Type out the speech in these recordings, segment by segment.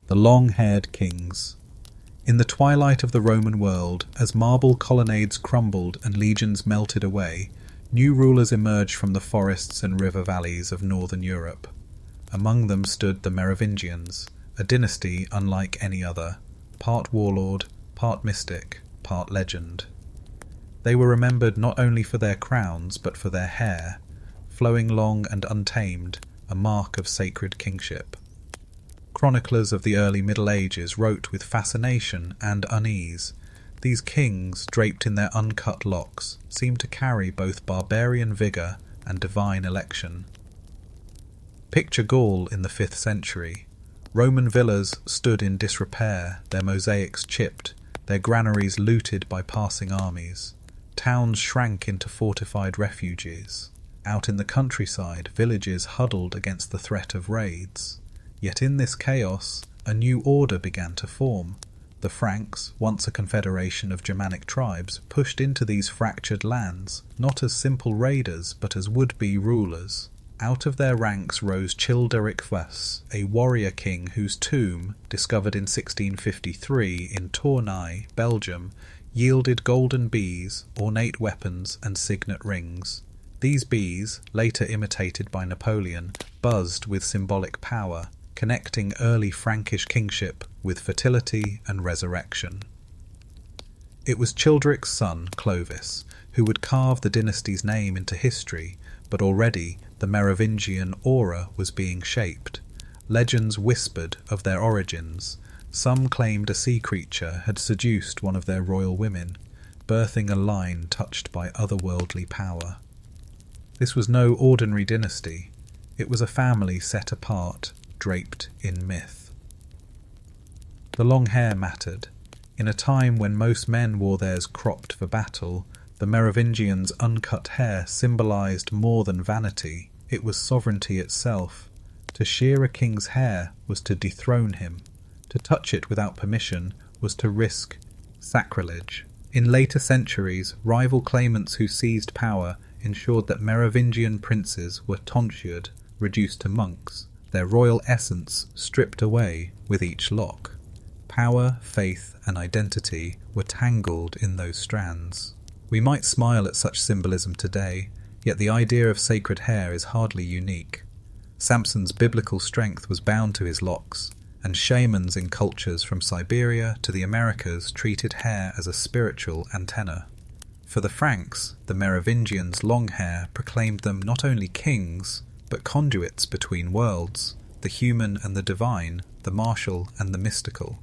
The long-haired kings. In the twilight of the Roman world, as marble colonnades crumbled and legions melted away, new rulers emerged from the forests and river valleys of northern Europe. Among them stood the Merovingians, a dynasty unlike any other, part warlord, part mystic, part legend. They were remembered not only for their crowns but for their hair, flowing long and untamed, a mark of sacred kingship. Chroniclers of the early Middle Ages wrote with fascination and unease. These kings, draped in their uncut locks, seemed to carry both barbarian vigour and divine election. Picture Gaul in the 5th century. Roman villas stood in disrepair, their mosaics chipped, their granaries looted by passing armies. Towns shrank into fortified refuges. Out in the countryside, villages huddled against the threat of raids. Yet in this chaos, a new order began to form. The Franks, once a confederation of Germanic tribes, pushed into these fractured lands, not as simple raiders, but as would-be rulers. Out of their ranks rose Childeric, a warrior king whose tomb, discovered in 1653 in Tournai, Belgium, yielded golden bees, ornate weapons, and signet rings. These bees, later imitated by Napoleon, buzzed with symbolic power, connecting early Frankish kingship with fertility and resurrection. It was Childeric's son, Clovis, who would carve the dynasty's name into history, but already the Merovingian aura was being shaped. Legends whispered of their origins. Some claimed a sea creature had seduced one of their royal women, birthing a line touched by otherworldly power. This was no ordinary dynasty. It was a family set apart, draped in myth. The long hair mattered. In a time when most men wore theirs cropped for battle, the Merovingians' uncut hair symbolized more than vanity. It was sovereignty itself. To shear a king's hair was to dethrone him. To touch it without permission was to risk sacrilege. In later centuries, rival claimants who seized power ensured that Merovingian princes were tonsured, reduced to monks, their royal essence stripped away with each lock. Power, faith, and identity were tangled in those strands. We might smile at such symbolism today, yet the idea of sacred hair is hardly unique. Samson's biblical strength was bound to his locks, and shamans in cultures from Siberia to the Americas treated hair as a spiritual antenna. For the Franks, the Merovingians' long hair proclaimed them not only kings, but conduits between worlds, the human and the divine, the martial and the mystical.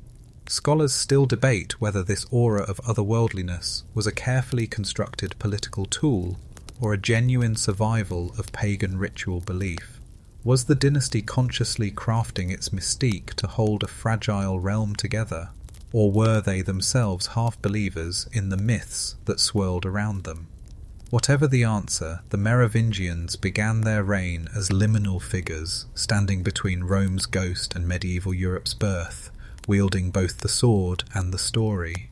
Scholars still debate whether this aura of otherworldliness was a carefully constructed political tool or a genuine survival of pagan ritual belief. Was the dynasty consciously crafting its mystique to hold a fragile realm together, or were they themselves half-believers in the myths that swirled around them? Whatever the answer, the Merovingians began their reign as liminal figures, standing between Rome's ghost and medieval Europe's birth, wielding both the sword and the story.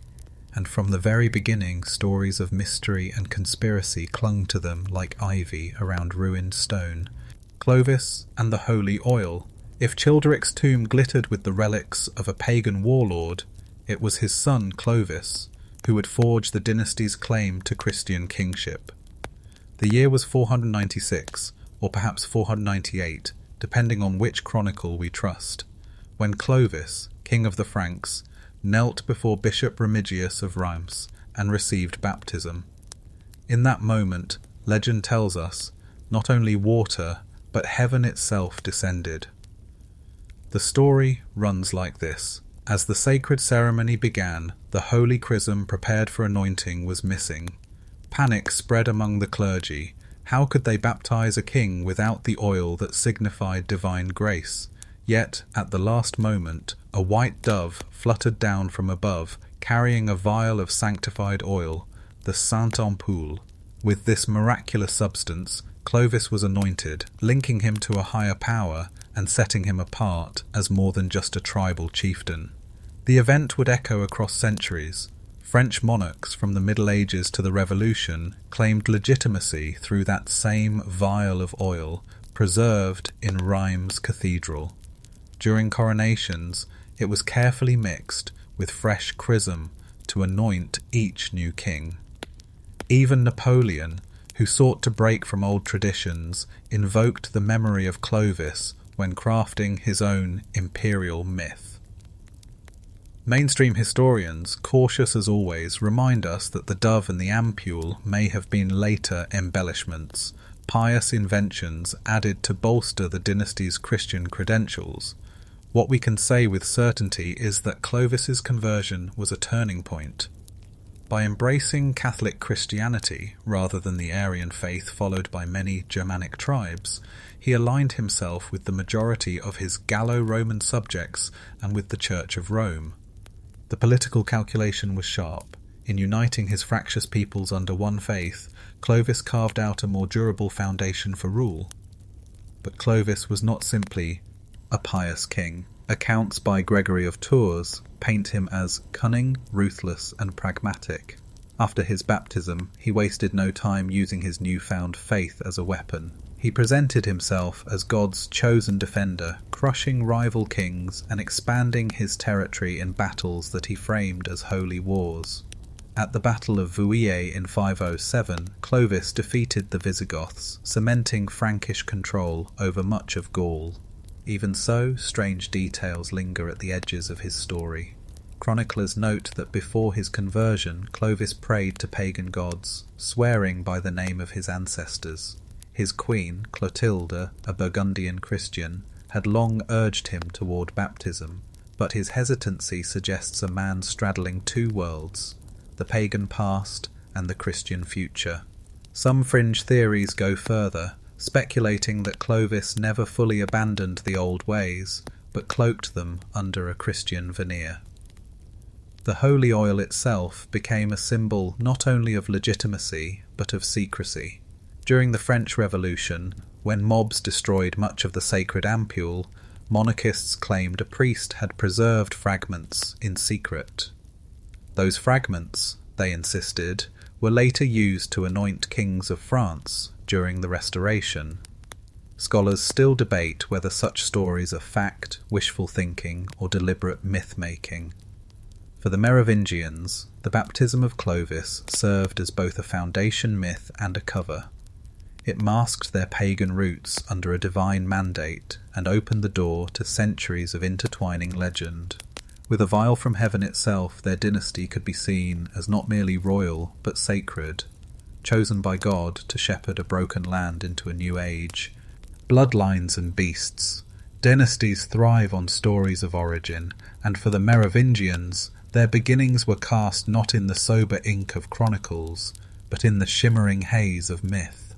And from the very beginning, stories of mystery and conspiracy clung to them like ivy around ruined stone. Clovis and the holy oil. If Childeric's tomb glittered with the relics of a pagan warlord, it was his son Clovis who would forge the dynasty's claim to Christian kingship. The year was 496, or perhaps 498, depending on which chronicle we trust, when Clovis, king of the Franks, knelt before Bishop Remigius of Reims and received baptism. In that moment, legend tells us, not only water, but heaven itself descended. The story runs like this. As the sacred ceremony began, the holy chrism prepared for anointing was missing. Panic spread among the clergy. How could they baptize a king without the oil that signified divine grace? Yet, at the last moment, a white dove fluttered down from above, carrying a vial of sanctified oil, the Sainte Ampoule. With this miraculous substance, Clovis was anointed, linking him to a higher power and setting him apart as more than just a tribal chieftain. The event would echo across centuries. French monarchs from the Middle Ages to the Revolution claimed legitimacy through that same vial of oil preserved in Reims Cathedral. During coronations, It was carefully mixed with fresh chrism to anoint each new king. Even Napoleon, who sought to break from old traditions, invoked the memory of Clovis when crafting his own imperial myth. Mainstream historians, cautious as always, remind us that the dove and the ampule may have been later embellishments, pious inventions added to bolster the dynasty's Christian credentials. What we can say with certainty is that Clovis's conversion was a turning point. By embracing Catholic Christianity rather than the Arian faith followed by many Germanic tribes, he aligned himself with the majority of his Gallo-Roman subjects and with the Church of Rome. The political calculation was sharp. In uniting his fractious peoples under one faith, Clovis carved out a more durable foundation for rule. But Clovis was not simply a pious king. Accounts by Gregory of Tours paint him as cunning, ruthless, and pragmatic. After his baptism, he wasted no time using his newfound faith as a weapon. He presented himself as God's chosen defender, crushing rival kings and expanding his territory in battles that he framed as holy wars. At the Battle of Vouillé in 507, Clovis defeated the Visigoths, cementing Frankish control over much of Gaul. Even so, strange details linger at the edges of his story. Chroniclers note that before his conversion, Clovis prayed to pagan gods, swearing by the name of his ancestors. His queen, Clotilde, a Burgundian Christian, had long urged him toward baptism, but his hesitancy suggests a man straddling two worlds, the pagan past and the Christian future. Some fringe theories go further, speculating that Clovis never fully abandoned the old ways, but cloaked them under a Christian veneer. The holy oil itself became a symbol not only of legitimacy, but of secrecy. During the French Revolution, when mobs destroyed much of the sacred ampule, monarchists claimed a priest had preserved fragments in secret. Those fragments, they insisted, were later used to anoint kings of France during the Restoration. Scholars still debate whether such stories are fact, wishful thinking, or deliberate myth-making. For the Merovingians, the baptism of Clovis served as both a foundation myth and a cover. It masked their pagan roots under a divine mandate and opened the door to centuries of intertwining legend. With a vial from heaven itself, their dynasty could be seen as not merely royal, but sacred, chosen by God to shepherd a broken land into a new age. Bloodlines and beasts. Dynasties thrive on stories of origin, and for the Merovingians, their beginnings were cast not in the sober ink of chronicles, but in the shimmering haze of myth.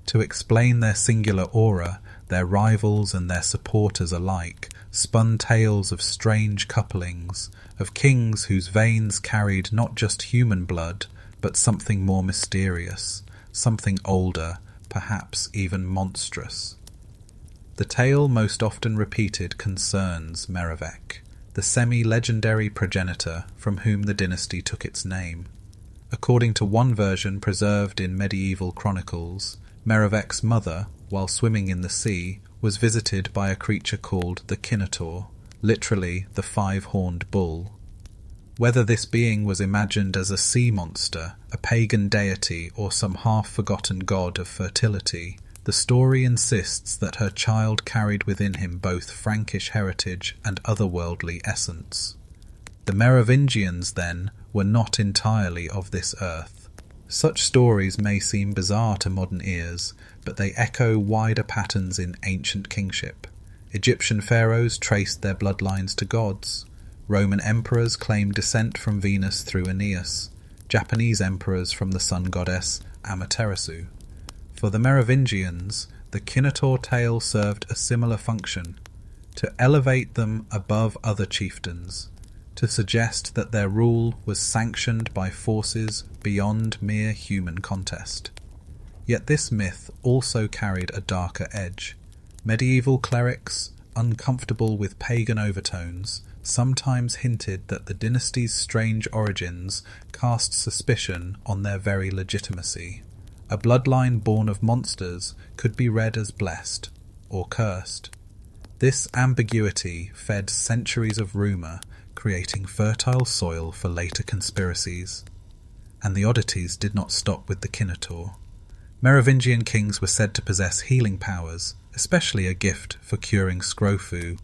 To explain their singular aura, their rivals and their supporters alike spun tales of strange couplings, of kings whose veins carried not just human blood, but something more mysterious, something older, perhaps even monstrous. The tale most often repeated concerns Merovec, the semi-legendary progenitor from whom the dynasty took its name. According to one version preserved in medieval chronicles, Merovec's mother, while swimming in the sea, was visited by a creature called the Kinotaur, literally the five-horned bull. Whether this being was imagined as a sea monster, a pagan deity, or some half-forgotten god of fertility, the story insists that her child carried within him both Frankish heritage and otherworldly essence. The Merovingians, then, were not entirely of this earth. Such stories may seem bizarre to modern ears, but they echo wider patterns in ancient kingship. Egyptian pharaohs traced their bloodlines to gods. Roman emperors claimed descent from Venus through Aeneas. Japanese emperors from the sun goddess Amaterasu. For the Merovingians, the Kinotaur tale served a similar function, to elevate them above other chieftains, to suggest that their rule was sanctioned by forces beyond mere human contest. Yet this myth also carried a darker edge. Medieval clerics, uncomfortable with pagan overtones, sometimes hinted that the dynasty's strange origins cast suspicion on their very legitimacy. A bloodline born of monsters could be read as blessed or cursed. This ambiguity fed centuries of rumour, creating fertile soil for later conspiracies. And the oddities did not stop with the Kinator. Merovingian kings were said to possess healing powers, especially a gift for curing scrofu,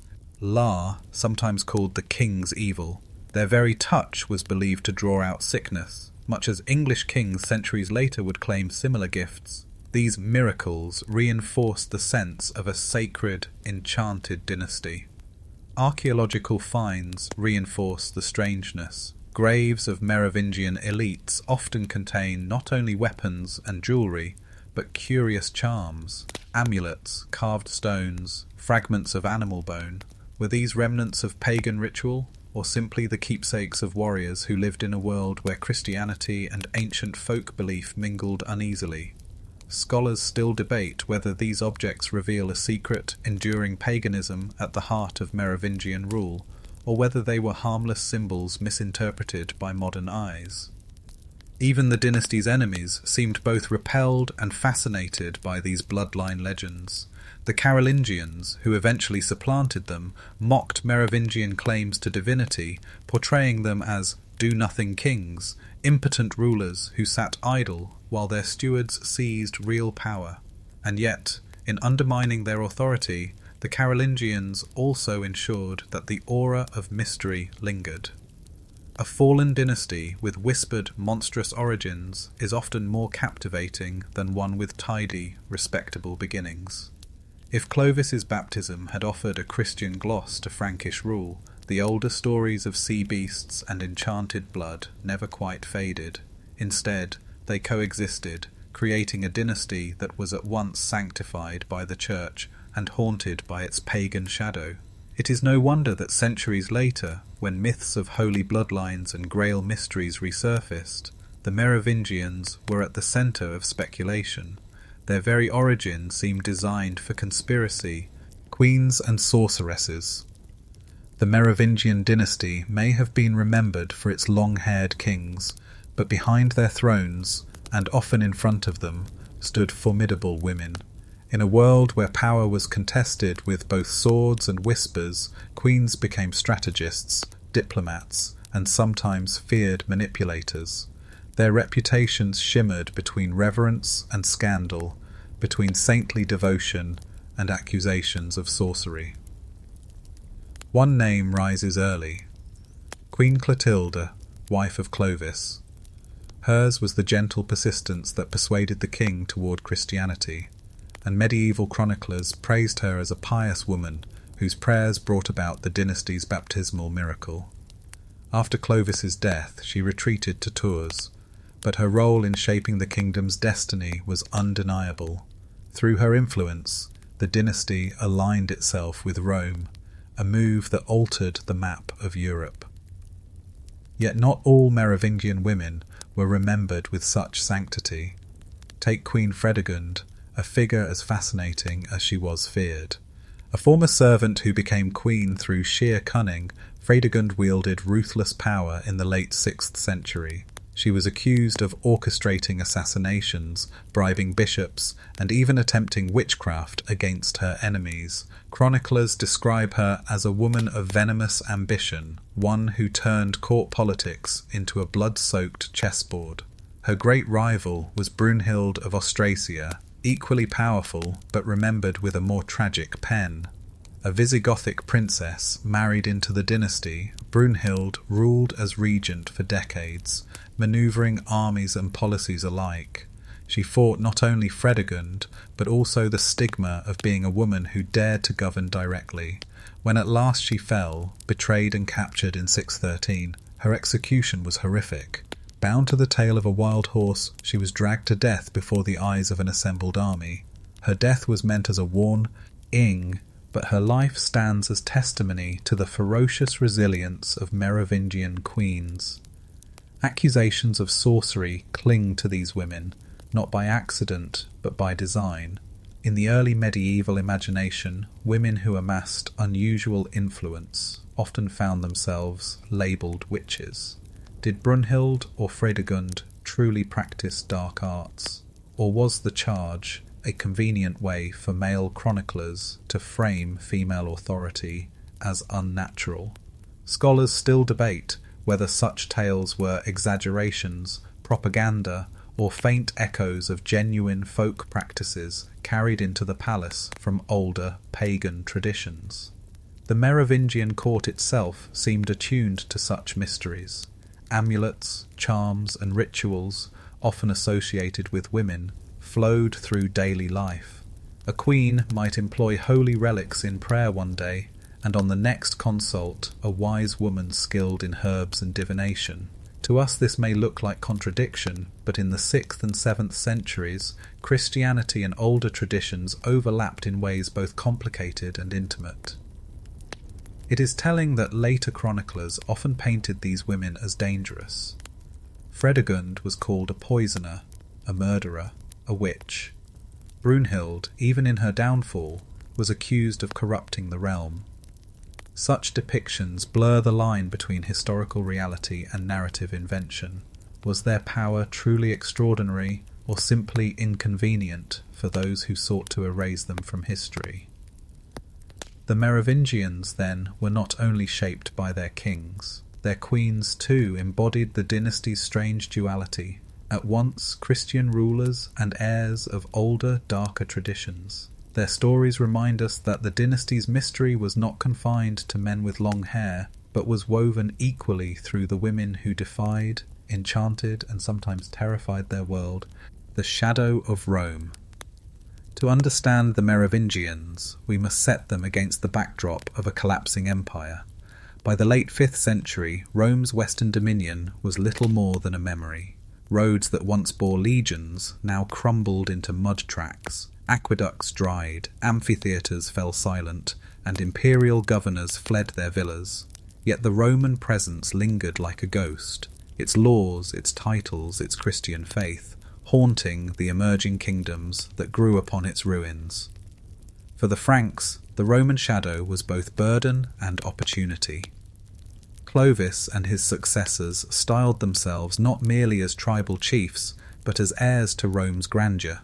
sometimes called the king's evil. Their very touch was believed to draw out sickness, much as English kings centuries later would claim similar gifts. These miracles reinforced the sense of a sacred, enchanted dynasty. Archaeological finds reinforce the strangeness. Graves of Merovingian elites often contain not only weapons and jewellery, but curious charms, amulets, carved stones, fragments of animal bone. Were these remnants of pagan ritual, or simply the keepsakes of warriors who lived in a world where Christianity and ancient folk belief mingled uneasily? Scholars still debate whether these objects reveal a secret, enduring paganism at the heart of Merovingian rule, or whether they were harmless symbols misinterpreted by modern eyes. Even the dynasty's enemies seemed both repelled and fascinated by these bloodline legends. The Carolingians, who eventually supplanted them, mocked Merovingian claims to divinity, portraying them as do-nothing kings, impotent rulers who sat idle while their stewards seized real power. And yet, in undermining their authority, the Carolingians also ensured that the aura of mystery lingered. A fallen dynasty with whispered, monstrous origins is often more captivating than one with tidy, respectable beginnings. If Clovis's baptism had offered a Christian gloss to Frankish rule, the older stories of sea beasts and enchanted blood never quite faded. Instead, they coexisted, creating a dynasty that was at once sanctified by the Church and haunted by its pagan shadow. It is no wonder that centuries later, when myths of holy bloodlines and Grail mysteries resurfaced, the Merovingians were at the centre of speculation. Their very origin seemed designed for conspiracy, queens and sorceresses. The Merovingian dynasty may have been remembered for its long-haired kings, but behind their thrones, and often in front of them, stood formidable women. In a world where power was contested with both swords and whispers, queens became strategists, diplomats, and sometimes feared manipulators. Their reputations shimmered between reverence and scandal, between saintly devotion and accusations of sorcery. One name rises early: Queen Clotilde, wife of Clovis. Hers was the gentle persistence that persuaded the king toward Christianity, and medieval chroniclers praised her as a pious woman whose prayers brought about the dynasty's baptismal miracle. After Clovis's death, she retreated to Tours, but her role in shaping the kingdom's destiny was undeniable. Through her influence, the dynasty aligned itself with Rome, a move that altered the map of Europe. Yet not all Merovingian women were remembered with such sanctity. Take Queen Fredegund, a figure as fascinating as she was feared. A former servant who became queen through sheer cunning, Fredegund wielded ruthless power in the late 6th century. She was accused of orchestrating assassinations, bribing bishops, and even attempting witchcraft against her enemies. Chroniclers describe her as a woman of venomous ambition, one who turned court politics into a blood-soaked chessboard. Her great rival was Brunhild of Austrasia, equally powerful but remembered with a more tragic pen. A Visigothic princess married into the dynasty, Brunhild ruled as regent for decades, manoeuvring armies and policies alike. She fought not only Fredegund, but also the stigma of being a woman who dared to govern directly. When at last she fell, betrayed and captured in 613, her execution was horrific. Bound to the tail of a wild horse, she was dragged to death before the eyes of an assembled army. Her death was meant as a warning, but her life stands as testimony to the ferocious resilience of Merovingian queens. Accusations of sorcery cling to these women, not by accident, but by design. In the early medieval imagination, women who amassed unusual influence often found themselves labelled witches. Did Brunhild or Fredegund truly practice dark arts? Or was the charge a convenient way for male chroniclers to frame female authority as unnatural. Scholars still debate whether such tales were exaggerations, propaganda, or faint echoes of genuine folk practices carried into the palace from older pagan traditions. The Merovingian court itself seemed attuned to such mysteries. Amulets, charms, and rituals, often associated with women, flowed through daily life. A queen might employ holy relics in prayer one day, and on the next consult a wise woman skilled in herbs and divination. To us this may look like contradiction, but in the 6th and 7th centuries, Christianity and older traditions overlapped in ways both complicated and intimate. It is telling that later chroniclers often painted these women as dangerous. Fredegund was called a poisoner, a murderer, a witch. Brunhild, even in her downfall, was accused of corrupting the realm. Such depictions blur the line between historical reality and narrative invention. Was their power truly extraordinary, or simply inconvenient for those who sought to erase them from history? The Merovingians, then, were not only shaped by their kings. Their queens, too, embodied the dynasty's strange duality, at once Christian rulers and heirs of older, darker traditions. Their stories remind us that the dynasty's mystery was not confined to men with long hair, but was woven equally through the women who defied, enchanted, and sometimes terrified their world. The shadow of Rome. To understand the Merovingians, we must set them against the backdrop of a collapsing empire. By the late 5th century, Rome's western dominion was little more than a memory. Roads that once bore legions now crumbled into mud tracks. Aqueducts dried, amphitheatres fell silent, and imperial governors fled their villas. Yet the Roman presence lingered like a ghost, its laws, its titles, its Christian faith, haunting the emerging kingdoms that grew upon its ruins. For the Franks, the Roman shadow was both burden and opportunity. Clovis and his successors styled themselves not merely as tribal chiefs, but as heirs to Rome's grandeur.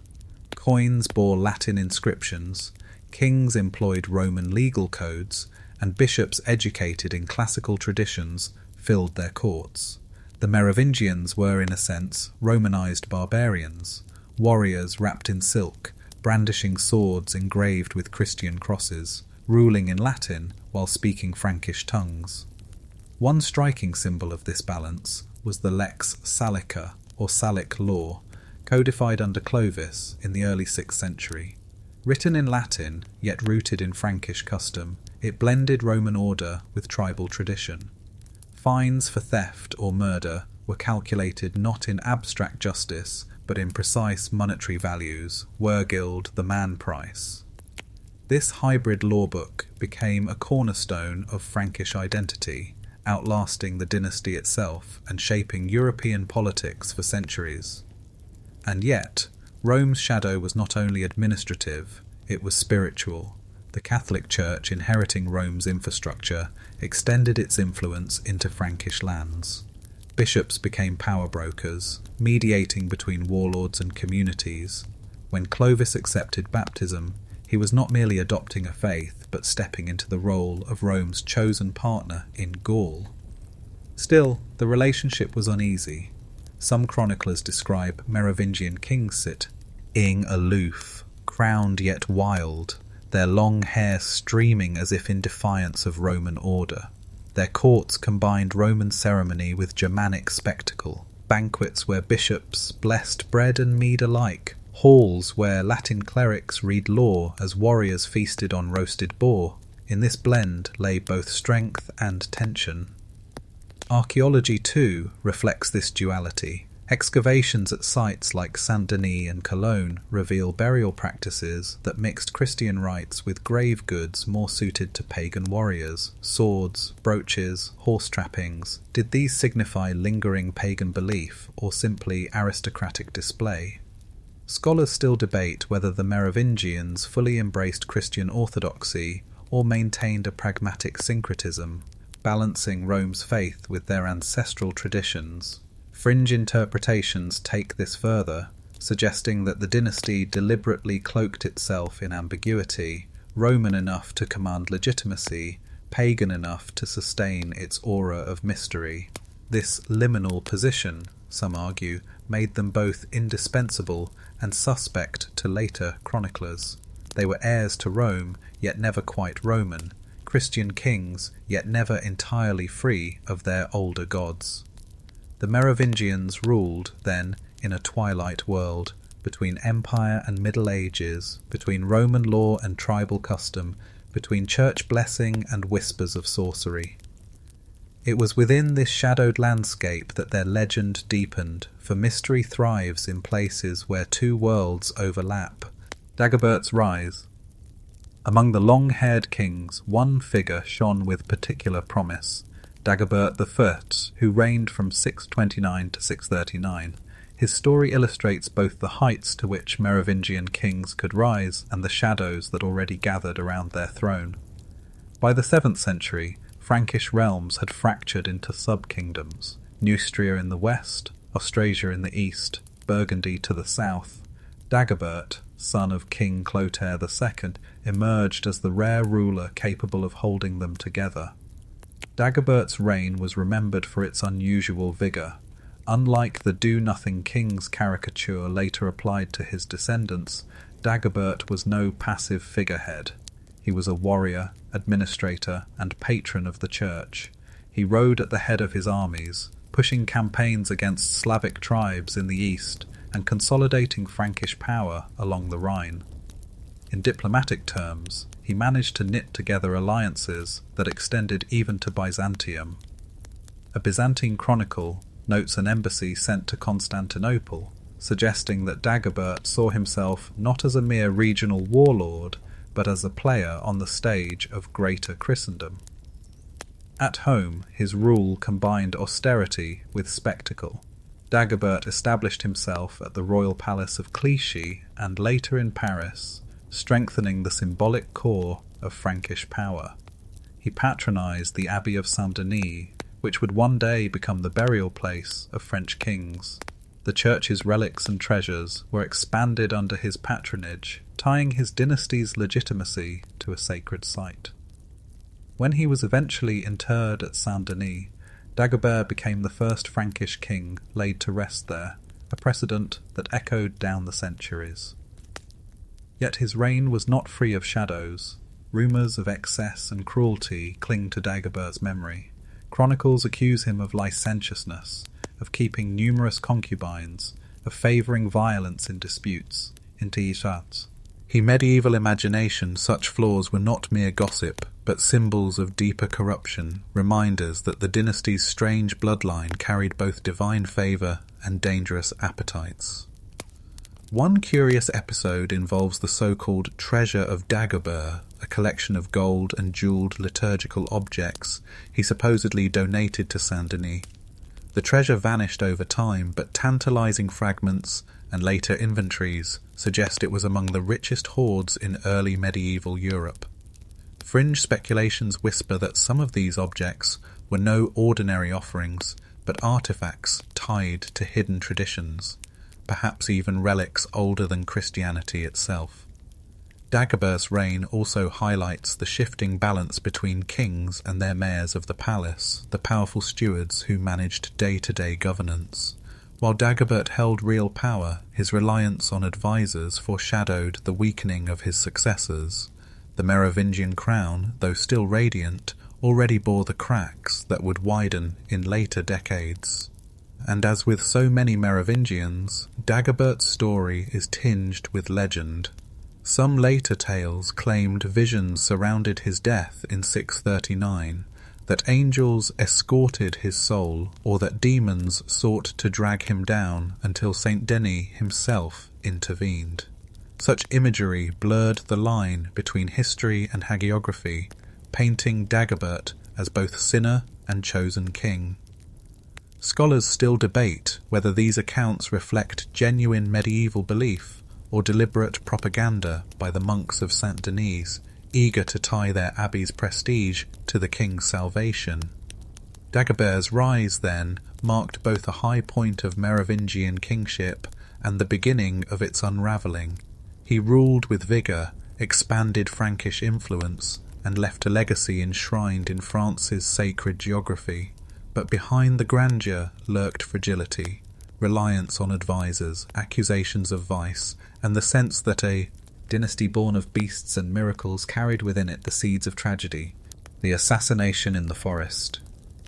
Coins bore Latin inscriptions, kings employed Roman legal codes, and bishops educated in classical traditions filled their courts. The Merovingians were, in a sense, Romanized barbarians, warriors wrapped in silk, brandishing swords engraved with Christian crosses, ruling in Latin while speaking Frankish tongues. One striking symbol of this balance was the lex Salica, or Salic law, codified under Clovis in the early 6th century. Written in Latin, yet rooted in Frankish custom, it blended Roman order with tribal tradition. Fines for theft or murder were calculated not in abstract justice, but in precise monetary values, wergild, the man price. This hybrid lawbook became a cornerstone of Frankish identity, outlasting the dynasty itself and shaping European politics for centuries. And yet, Rome's shadow was not only administrative, it was spiritual. The Catholic Church, inheriting Rome's infrastructure, extended its influence into Frankish lands. Bishops became power brokers, mediating between warlords and communities. When Clovis accepted baptism, he was not merely adopting a faith, but stepping into the role of Rome's chosen partner in Gaul. Still, the relationship was uneasy. Some chroniclers describe Merovingian kings sitting aloof, crowned yet wild, their long hair streaming as if in defiance of Roman order. Their courts combined Roman ceremony with Germanic spectacle, banquets where bishops blessed bread and mead alike, halls where Latin clerics read law as warriors feasted on roasted boar. In this blend lay both strength and tension. Archaeology, too, reflects this duality. Excavations at sites like Saint-Denis and Cologne reveal burial practices that mixed Christian rites with grave goods more suited to pagan warriors. Swords, brooches, horse trappings. Did these signify lingering pagan belief or simply aristocratic display? Scholars still debate whether the Merovingians fully embraced Christian orthodoxy or maintained a pragmatic syncretism, balancing Rome's faith with their ancestral traditions. Fringe interpretations take this further, suggesting that the dynasty deliberately cloaked itself in ambiguity, Roman enough to command legitimacy, pagan enough to sustain its aura of mystery. This liminal position, some argue, made them both indispensable and suspect to later chroniclers. They were heirs to Rome, yet never quite Roman, Christian kings, yet never entirely free of their older gods. The Merovingians ruled, then, in a twilight world, between Empire and Middle Ages, between Roman law and tribal custom, between church blessing and whispers of sorcery. It was within this shadowed landscape that their legend deepened, for mystery thrives in places where two worlds overlap. Dagobert's rise. Among the long-haired kings, one figure shone with particular promise, Dagobert I, who reigned from 629 to 639. His story illustrates both the heights to which Merovingian kings could rise and the shadows that already gathered around their throne. By the 7th century, Frankish realms had fractured into sub-kingdoms, Neustria in the west, Austrasia in the east, Burgundy to the south. Dagobert, son of King Clotaire II, emerged as the rare ruler capable of holding them together. Dagobert's reign was remembered for its unusual vigour. Unlike the do-nothing king's caricature later applied to his descendants, Dagobert was no passive figurehead. He was a warrior, administrator, and patron of the church. He rode at the head of his armies, pushing campaigns against Slavic tribes in the east and consolidating Frankish power along the Rhine. In diplomatic terms, he managed to knit together alliances that extended even to Byzantium. A Byzantine chronicle notes an embassy sent to Constantinople, suggesting that Dagobert saw himself not as a mere regional warlord, but as a player on the stage of greater Christendom. At home, his rule combined austerity with spectacle. Dagobert established himself at the royal palace of Clichy and later in Paris, strengthening the symbolic core of Frankish power. He patronized the Abbey of Saint-Denis, which would one day become the burial place of French kings. The church's relics and treasures were expanded under his patronage, tying his dynasty's legitimacy to a sacred site. When he was eventually interred at Saint-Denis, Dagobert became the first Frankish king laid to rest there, a precedent that echoed down the centuries. Yet his reign was not free of shadows. Rumours of excess and cruelty cling to Dagobert's memory. Chronicles accuse him of licentiousness, of keeping numerous concubines, of favouring violence in disputes, intrigat. In medieval imagination, such flaws were not mere gossip, but symbols of deeper corruption, reminders that the dynasty's strange bloodline carried both divine favour and dangerous appetites. One curious episode involves the so-called Treasure of Dagobert, a collection of gold and jewelled liturgical objects he supposedly donated to Saint-Denis. The treasure vanished over time, but tantalizing fragments and later inventories suggest it was among the richest hoards in early medieval Europe. Fringe speculations whisper that some of these objects were no ordinary offerings, but artifacts tied to hidden traditions, perhaps even relics older than Christianity itself. Dagobert's reign also highlights the shifting balance between kings and their mayors of the palace, the powerful stewards who managed day-to-day governance. While Dagobert held real power, his reliance on advisors foreshadowed the weakening of his successors. The Merovingian crown, though still radiant, already bore the cracks that would widen in later decades. And as with so many Merovingians, Dagobert's story is tinged with legend. Some later tales claimed visions surrounded his death in 639, that angels escorted his soul, or that demons sought to drag him down until Saint Denis himself intervened. Such imagery blurred the line between history and hagiography, painting Dagobert as both sinner and chosen king. Scholars still debate whether these accounts reflect genuine medieval belief or deliberate propaganda by the monks of Saint-Denis, eager to tie their abbey's prestige to the king's salvation. Dagobert's rise, then, marked both a high point of Merovingian kingship and the beginning of its unravelling. He ruled with vigour, expanded Frankish influence, and left a legacy enshrined in France's sacred geography. But behind the grandeur lurked fragility, reliance on advisors, accusations of vice, and the sense that a dynasty born of beasts and miracles carried within it the seeds of tragedy. The assassination in the forest.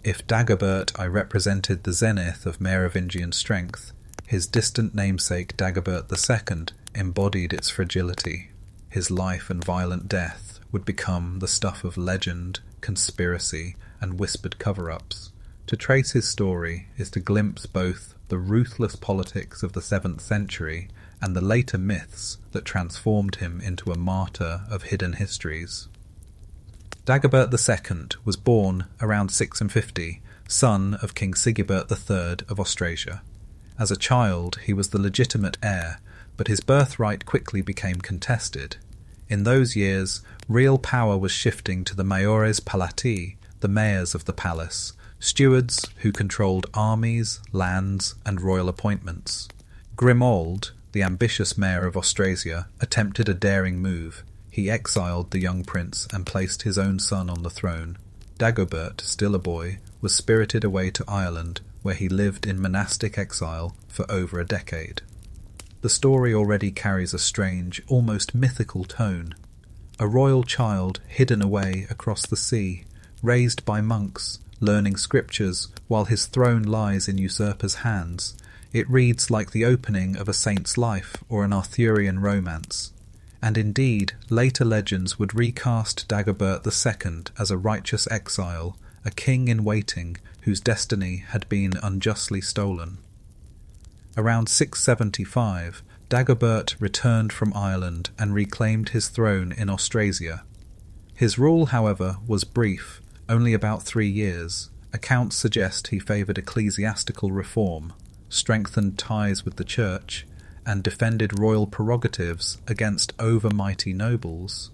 If Dagobert I represented the zenith of Merovingian strength, his distant namesake Dagobert II embodied its fragility. His life and violent death would become the stuff of legend, conspiracy, and whispered cover-ups. To trace his story is to glimpse both the ruthless politics of the 7th century and the later myths that transformed him into a martyr of hidden histories. Dagobert II was born around 650, son of King Sigebert III of Austrasia. As a child, he was the legitimate heir, but his birthright quickly became contested. In those years, real power was shifting to the Maiores Palati, the mayors of the palace, stewards who controlled armies, lands, and royal appointments. Grimoald, the ambitious mayor of Austrasia, attempted a daring move. He exiled the young prince and placed his own son on the throne. Dagobert, still a boy, was spirited away to Ireland, where he lived in monastic exile for over a decade. The story already carries a strange, almost mythical tone. A royal child hidden away across the sea, raised by monks, learning scriptures while his throne lies in usurpers' hands. It reads like the opening of a saint's life or an Arthurian romance. And indeed, later legends would recast Dagobert II as a righteous exile, a king in waiting whose destiny had been unjustly stolen. Around 675, Dagobert returned from Ireland and reclaimed his throne in Austrasia. His rule, however, was brief, only about 3 years. Accounts suggest he favoured ecclesiastical reform, strengthened ties with the church, and defended royal prerogatives against overmighty nobles.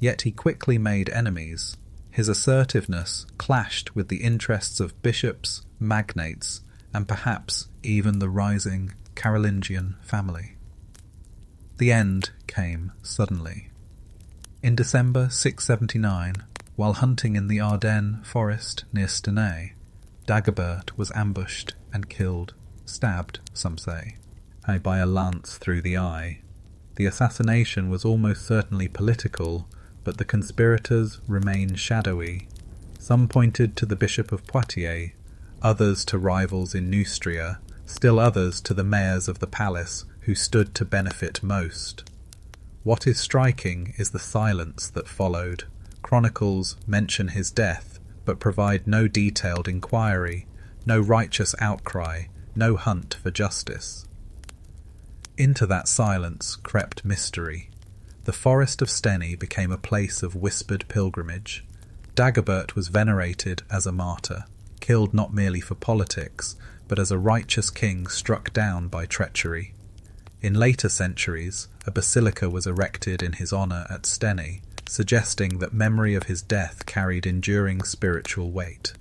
Yet he quickly made enemies. His assertiveness clashed with the interests of bishops, magnates, and perhaps even the rising Carolingian family. The end came suddenly. In December 679, while hunting in the Ardennes forest near Stenay, Dagobert was ambushed and killed, stabbed, some say, by a lance through the eye. The assassination was almost certainly political, but the conspirators remain shadowy. Some pointed to the Bishop of Poitiers, others to rivals in Neustria, still others to the mayors of the palace who stood to benefit most. What is striking is the silence that followed. Chronicles mention his death, but provide no detailed inquiry, no righteous outcry, no hunt for justice. Into that silence crept mystery. The forest of Stenay became a place of whispered pilgrimage. Dagobert was venerated as a martyr, killed not merely for politics, but as a righteous king struck down by treachery. In later centuries, a basilica was erected in his honour at Stenay, suggesting that memory of his death carried enduring spiritual weight.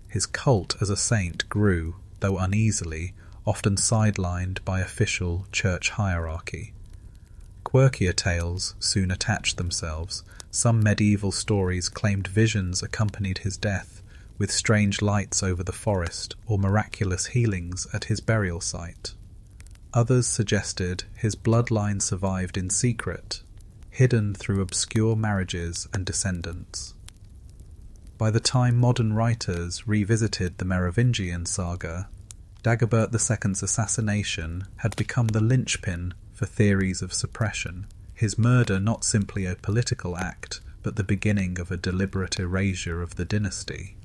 His cult as a saint grew, though uneasily, often sidelined by official church hierarchy. Quirkier tales soon attached themselves. Some medieval stories claimed visions accompanied his death, with strange lights over the forest or miraculous healings at his burial site. Others suggested his bloodline survived in secret, hidden through obscure marriages and descendants. By the time modern writers revisited the Merovingian saga, Dagobert II's assassination had become the linchpin for theories of suppression, his murder not simply a political act, but the beginning of a deliberate erasure of the dynasty.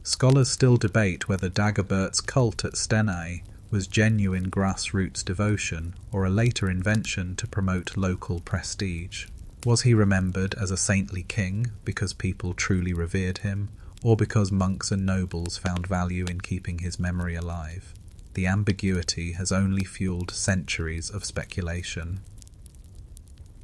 Scholars still debate whether Dagobert's cult at Stenay was genuine grassroots devotion or a later invention to promote local prestige. Was he remembered as a saintly king because people truly revered him, or because monks and nobles found value in keeping his memory alive? The ambiguity has only fueled centuries of speculation.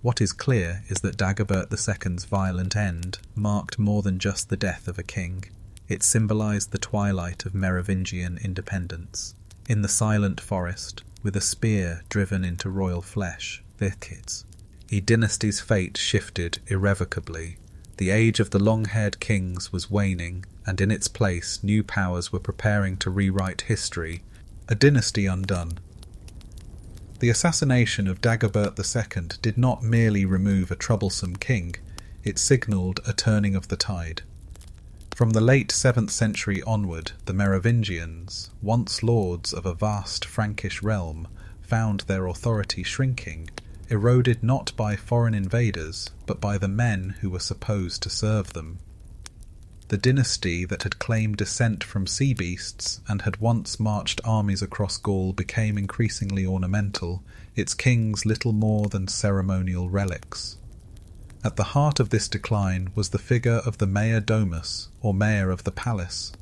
What is clear is that Dagobert II's violent end marked more than just the death of a king. It symbolised the twilight of Merovingian independence. In the silent forest, with a spear driven into royal flesh. A dynasty's fate shifted irrevocably. The age of the long-haired kings was waning, and in its place new powers were preparing to rewrite history. A dynasty undone. The assassination of Dagobert II did not merely remove a troublesome king, it signalled a turning of the tide. From the late 7th century onward, the Merovingians, once lords of a vast Frankish realm, found their authority shrinking, eroded not by foreign invaders, but by the men who were supposed to serve them. The dynasty that had claimed descent from sea beasts and had once marched armies across Gaul became increasingly ornamental, its kings little more than ceremonial relics. At the heart of this decline was the figure of the mayor domus, or mayor of the palace.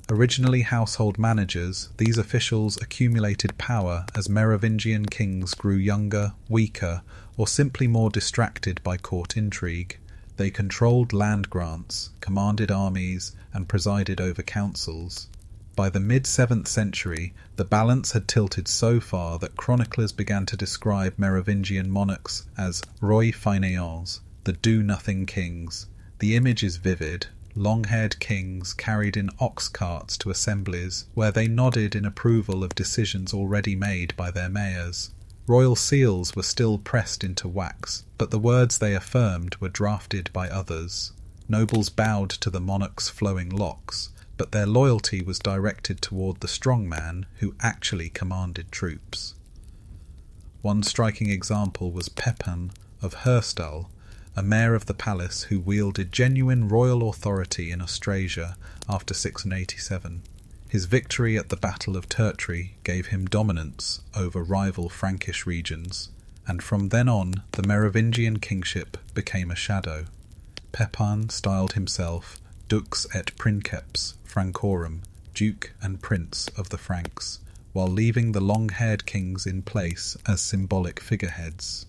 Originally household managers, these officials accumulated power as Merovingian kings grew younger, weaker, or simply more distracted by court intrigue. They controlled land grants, commanded armies, and presided over councils. By the mid-7th century, the balance had tilted so far that chroniclers began to describe Merovingian monarchs as roi fainéants, the do-nothing kings. The image is vivid. Long-haired kings carried in ox carts to assemblies where they nodded in approval of decisions already made by their mayors. Royal seals were still pressed into wax, but the words they affirmed were drafted by others. Nobles bowed to the monarch's flowing locks, but their loyalty was directed toward the strongman who actually commanded troops. One striking example was Pepin of Herstal, a mayor of the palace who wielded genuine royal authority in Austrasia after 687. His victory at the Battle of Tertry gave him dominance over rival Frankish regions, and from then on the Merovingian kingship became a shadow. Pepin styled himself Dux et Princeps Francorum, Duke and Prince of the Franks, while leaving the long-haired kings in place as symbolic figureheads.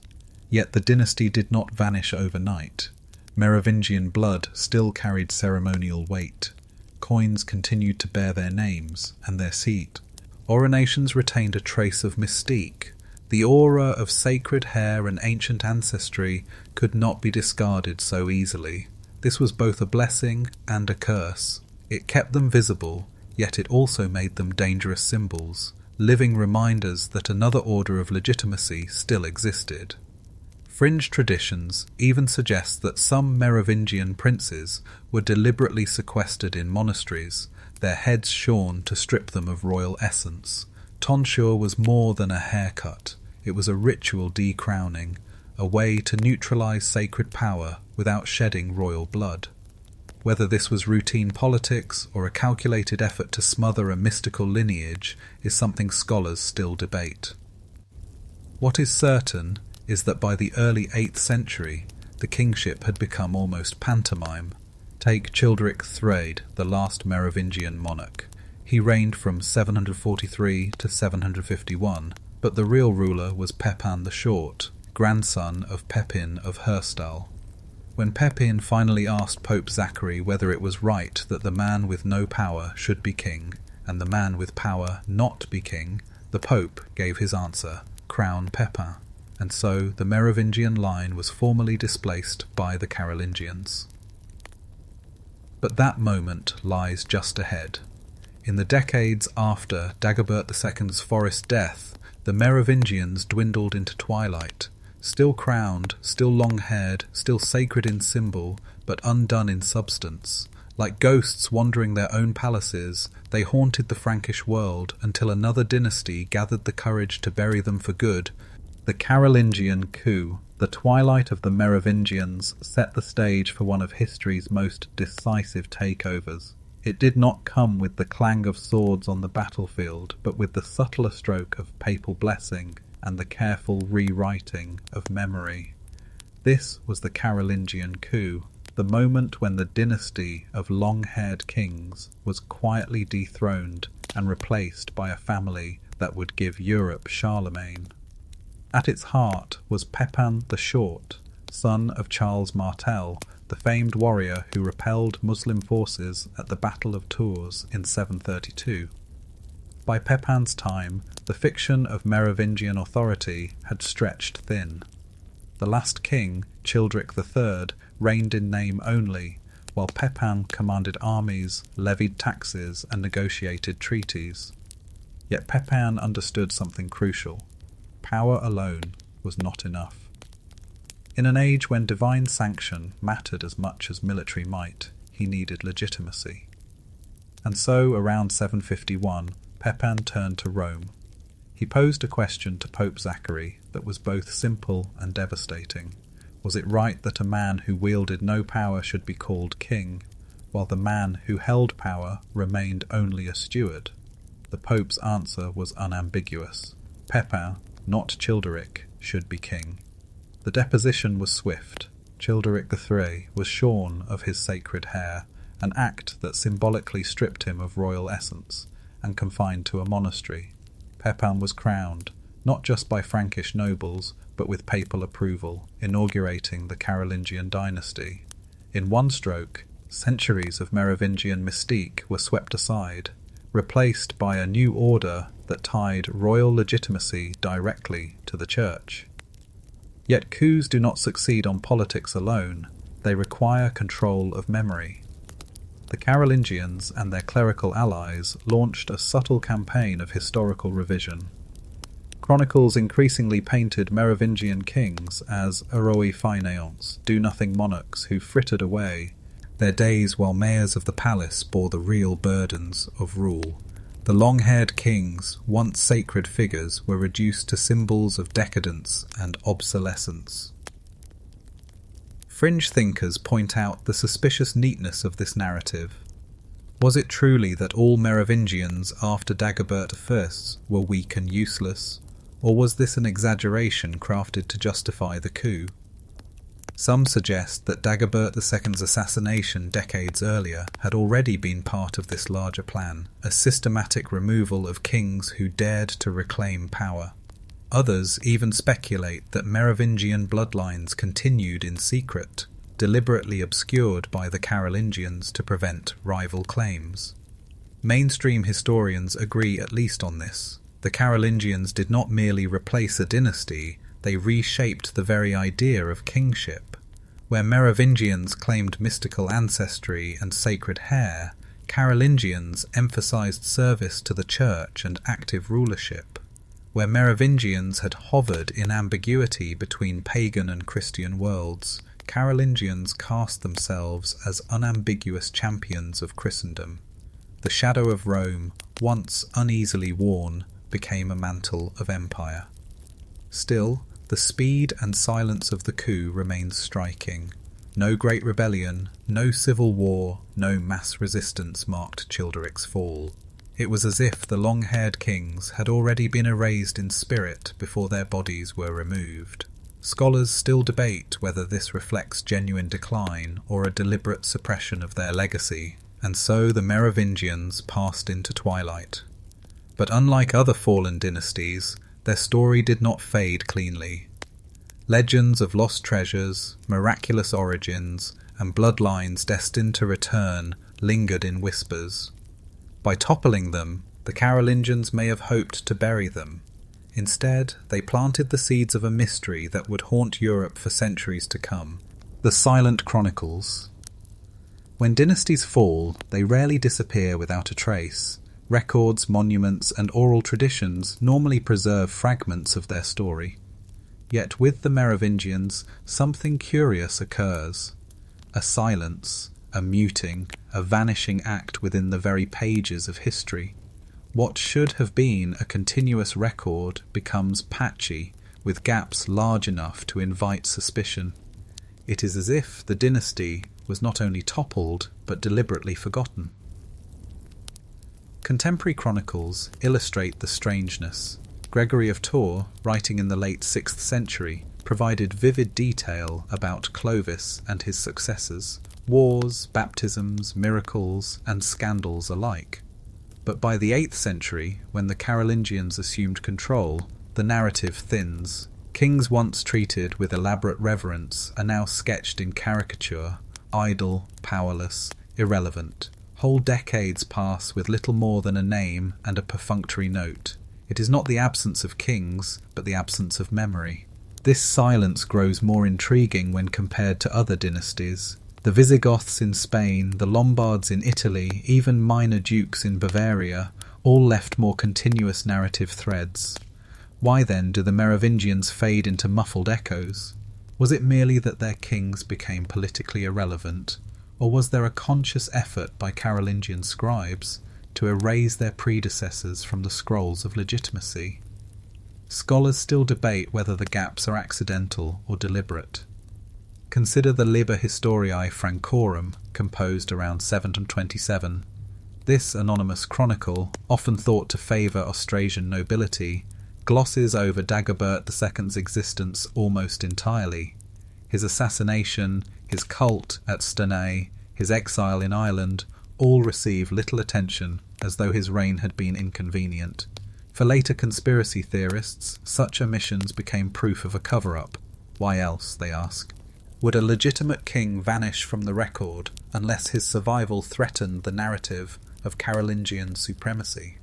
Yet the dynasty did not vanish overnight. Merovingian blood still carried ceremonial weight. Coins continued to bear their names and their seat. Oronations retained a trace of mystique. The aura of sacred hair and ancient ancestry could not be discarded so easily. This was both a blessing and a curse. It kept them visible, yet it also made them dangerous symbols, living reminders that another order of legitimacy still existed. Fringe traditions even suggest that some Merovingian princes were deliberately sequestered in monasteries, their heads shorn to strip them of royal essence. Tonsure was more than a haircut. It was a ritual decrowning, a way to neutralize sacred power without shedding royal blood. Whether this was routine politics or a calculated effort to smother a mystical lineage is something scholars still debate. What is certain is that by the early 8th century, the kingship had become almost pantomime. Take Childeric III, the last Merovingian monarch. He reigned from 743 to 751, but the real ruler was Pepin the Short, grandson of Pepin of Herstal. When Pepin finally asked Pope Zachary whether it was right that the man with no power should be king, and the man with power not be king, the Pope gave his answer: crown Pepin. And so the Merovingian line was formally displaced by the Carolingians. But that moment lies just ahead. In the decades after Dagobert II's forest death, the Merovingians dwindled into twilight, still crowned, still long-haired, still sacred in symbol, but undone in substance. Like ghosts wandering their own palaces, they haunted the Frankish world until another dynasty gathered the courage to bury them for good. The Carolingian coup, the twilight of the Merovingians, set the stage for one of history's most decisive takeovers. It did not come with the clang of swords on the battlefield, but with the subtler stroke of papal blessing and the careful rewriting of memory. This was the Carolingian coup, the moment when the dynasty of long-haired kings was quietly dethroned and replaced by a family that would give Europe Charlemagne. At its heart was Pepin the Short, son of Charles Martel, the famed warrior who repelled Muslim forces at the Battle of Tours in 732. By Pepin's time, the fiction of Merovingian authority had stretched thin. The last king, Childeric III, reigned in name only, while Pepin commanded armies, levied taxes, and negotiated treaties. Yet Pepin understood something crucial. Power alone was not enough. In an age when divine sanction mattered as much as military might, he needed legitimacy. And so, around 751, Pepin turned to Rome. He posed a question to Pope Zachary that was both simple and devastating. Was it right that a man who wielded no power should be called king, while the man who held power remained only a steward? The Pope's answer was unambiguous. Pepin, not Childeric, should be king. The deposition was swift. Childeric III was shorn of his sacred hair, an act that symbolically stripped him of royal essence, and confined to a monastery. Pepin was crowned, not just by Frankish nobles, but with papal approval, inaugurating the Carolingian dynasty. In one stroke, centuries of Merovingian mystique were swept aside, replaced by a new order that tied royal legitimacy directly to the church. Yet coups do not succeed on politics alone, they require control of memory. The Carolingians and their clerical allies launched a subtle campaign of historical revision. Chronicles increasingly painted Merovingian kings as héroi fainéants, do-nothing monarchs who frittered away their days while mayors of the palace bore the real burdens of rule. The long-haired kings, once sacred figures, were reduced to symbols of decadence and obsolescence. Fringe thinkers point out the suspicious neatness of this narrative. Was it truly that all Merovingians after Dagobert I were weak and useless, or was this an exaggeration crafted to justify the coup? Some suggest that Dagobert II's assassination decades earlier had already been part of this larger plan, a systematic removal of kings who dared to reclaim power. Others even speculate that Merovingian bloodlines continued in secret, deliberately obscured by the Carolingians to prevent rival claims. Mainstream historians agree at least on this. The Carolingians did not merely replace a dynasty, they reshaped the very idea of kingship. Where Merovingians claimed mystical ancestry and sacred hair, Carolingians emphasized service to the church and active rulership. Where Merovingians had hovered in ambiguity between pagan and Christian worlds, Carolingians cast themselves as unambiguous champions of Christendom. The shadow of Rome, once uneasily worn, became a mantle of empire. Still, the speed and silence of the coup remains striking. No great rebellion, no civil war, no mass resistance marked Childeric's fall. It was as if the long-haired kings had already been erased in spirit before their bodies were removed. Scholars still debate whether this reflects genuine decline or a deliberate suppression of their legacy, and so the Merovingians passed into twilight. But unlike other fallen dynasties, their story did not fade cleanly. Legends of lost treasures, miraculous origins, and bloodlines destined to return lingered in whispers. By toppling them, the Carolingians may have hoped to bury them. Instead, they planted the seeds of a mystery that would haunt Europe for centuries to come: the silent chronicles. When dynasties fall, they rarely disappear without a trace. Records, monuments, and oral traditions normally preserve fragments of their story. Yet with the Merovingians, something curious occurs. A silence, a muting, a vanishing act within the very pages of history. What should have been a continuous record becomes patchy, with gaps large enough to invite suspicion. It is as if the dynasty was not only toppled, but deliberately forgotten. Contemporary chronicles illustrate the strangeness. Gregory of Tours, writing in the late 6th century, provided vivid detail about Clovis and his successors, wars, baptisms, miracles, and scandals alike. But by the 8th century, when the Carolingians assumed control, the narrative thins. Kings once treated with elaborate reverence are now sketched in caricature, idle, powerless, irrelevant, Whole decades pass with little more than a name and a perfunctory note. It is not the absence of kings, but the absence of memory. This silence grows more intriguing when compared to other dynasties. The Visigoths in Spain, the Lombards in Italy, even minor dukes in Bavaria, all left more continuous narrative threads. Why then do the Merovingians fade into muffled echoes? Was it merely that their kings became politically irrelevant, or was there a conscious effort by Carolingian scribes to erase their predecessors from the scrolls of legitimacy? Scholars still debate whether the gaps are accidental or deliberate. Consider the Liber Historiae Francorum, composed around 727. This anonymous chronicle, often thought to favour Austrasian nobility, glosses over Dagobert II's existence almost entirely. His assassination, his cult at Stenay, his exile in Ireland, all receive little attention, as though his reign had been inconvenient. For later conspiracy theorists, such omissions became proof of a cover-up. Why else, they ask? Would a legitimate king vanish from the record unless his survival threatened the narrative of Carolingian supremacy?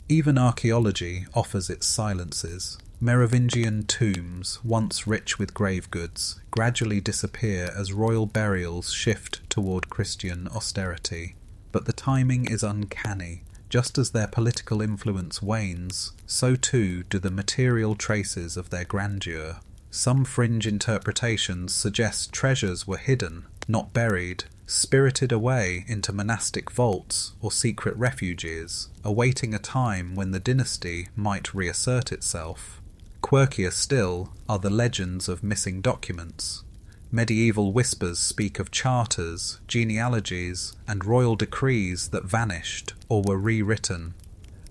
Even archaeology offers its silences. Merovingian tombs, once rich with grave goods, gradually disappear as royal burials shift toward Christian austerity. But the timing is uncanny. Just as their political influence wanes, so too do the material traces of their grandeur. Some fringe interpretations suggest treasures were hidden, not buried, spirited away into monastic vaults or secret refuges, awaiting a time when the dynasty might reassert itself. Quirkier still are the legends of missing documents. Medieval whispers speak of charters, genealogies, and royal decrees that vanished or were rewritten.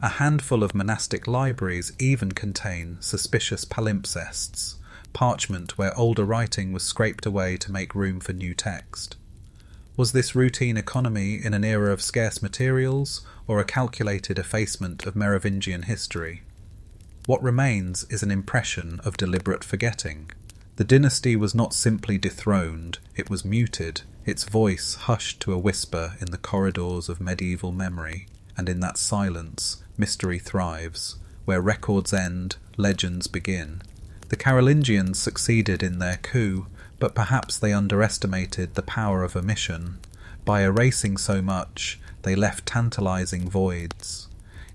A handful of monastic libraries even contain suspicious palimpsests, parchment where older writing was scraped away to make room for new text. Was this routine economy in an era of scarce materials, or a calculated effacement of Merovingian history? What remains is an impression of deliberate forgetting. The dynasty was not simply dethroned, it was muted, its voice hushed to a whisper in the corridors of medieval memory, and in that silence, mystery thrives. Where records end, legends begin. The Carolingians succeeded in their coup, but perhaps they underestimated the power of omission. By erasing so much, they left tantalizing voids.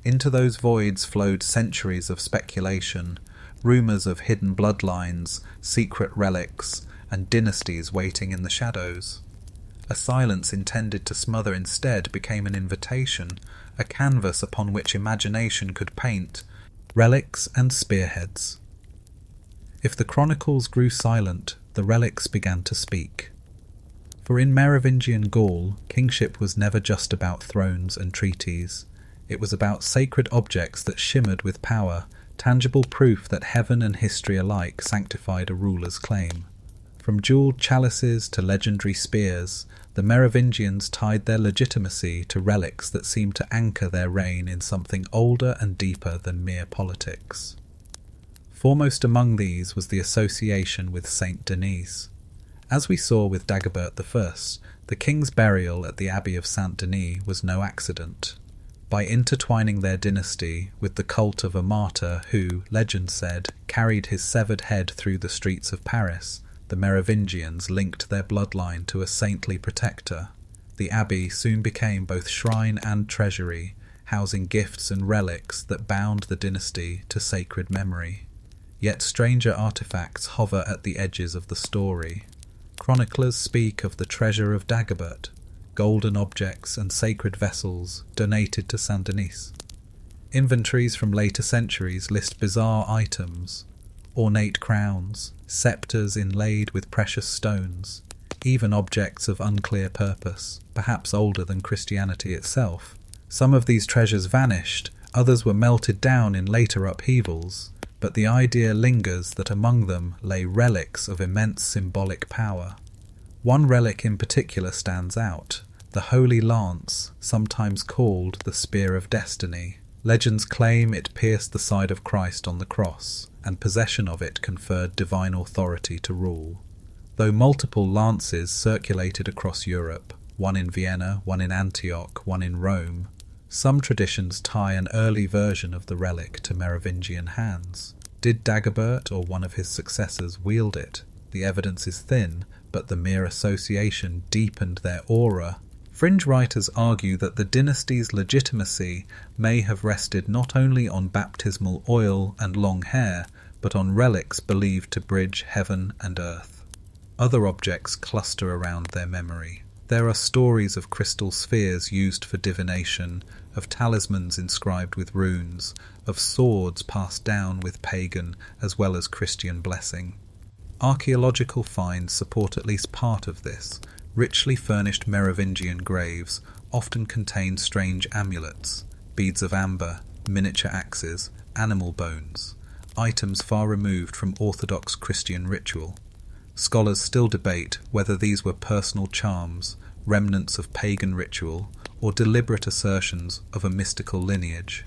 Into those voids flowed centuries of speculation, rumours of hidden bloodlines, secret relics, and dynasties waiting in the shadows. A silence intended to smother instead became an invitation, a canvas upon which imagination could paint relics and spearheads. If the chronicles grew silent, the relics began to speak. For in Merovingian Gaul, kingship was never just about thrones and treaties. It was about sacred objects that shimmered with power, tangible proof that heaven and history alike sanctified a ruler's claim. From jewelled chalices to legendary spears, the Merovingians tied their legitimacy to relics that seemed to anchor their reign in something older and deeper than mere politics. Foremost among these was the association with Saint Denis. As we saw with Dagobert I, the king's burial at the Abbey of Saint Denis was no accident. By intertwining their dynasty with the cult of a martyr who, legend said, carried his severed head through the streets of Paris, the Merovingians linked their bloodline to a saintly protector. The abbey soon became both shrine and treasury, housing gifts and relics that bound the dynasty to sacred memory. Yet stranger artifacts hover at the edges of the story. Chroniclers speak of the treasure of Dagobert, golden objects and sacred vessels donated to Saint Denis. Inventories from later centuries list bizarre items, ornate crowns, sceptres inlaid with precious stones, even objects of unclear purpose, perhaps older than Christianity itself. Some of these treasures vanished, others were melted down in later upheavals, but the idea lingers that among them lay relics of immense symbolic power. One relic in particular stands out, the Holy Lance, sometimes called the Spear of Destiny. Legends claim it pierced the side of Christ on the cross, and possession of it conferred divine authority to rule. Though multiple lances circulated across Europe, one in Vienna, one in Antioch, one in Rome. Some traditions tie an early version of the relic to Merovingian hands. Did Dagobert or one of his successors wield it? The evidence is thin, but the mere association deepened their aura. Fringe writers argue that the dynasty's legitimacy may have rested not only on baptismal oil and long hair, but on relics believed to bridge heaven and earth. Other objects cluster around their memory. There are stories of crystal spheres used for divination, of talismans inscribed with runes, of swords passed down with pagan as well as Christian blessing. Archaeological finds support at least part of this. Richly furnished Merovingian graves often contain strange amulets, beads of amber, miniature axes, animal bones, items far removed from orthodox Christian ritual. Scholars still debate whether these were personal charms, remnants of pagan ritual, or deliberate assertions of a mystical lineage.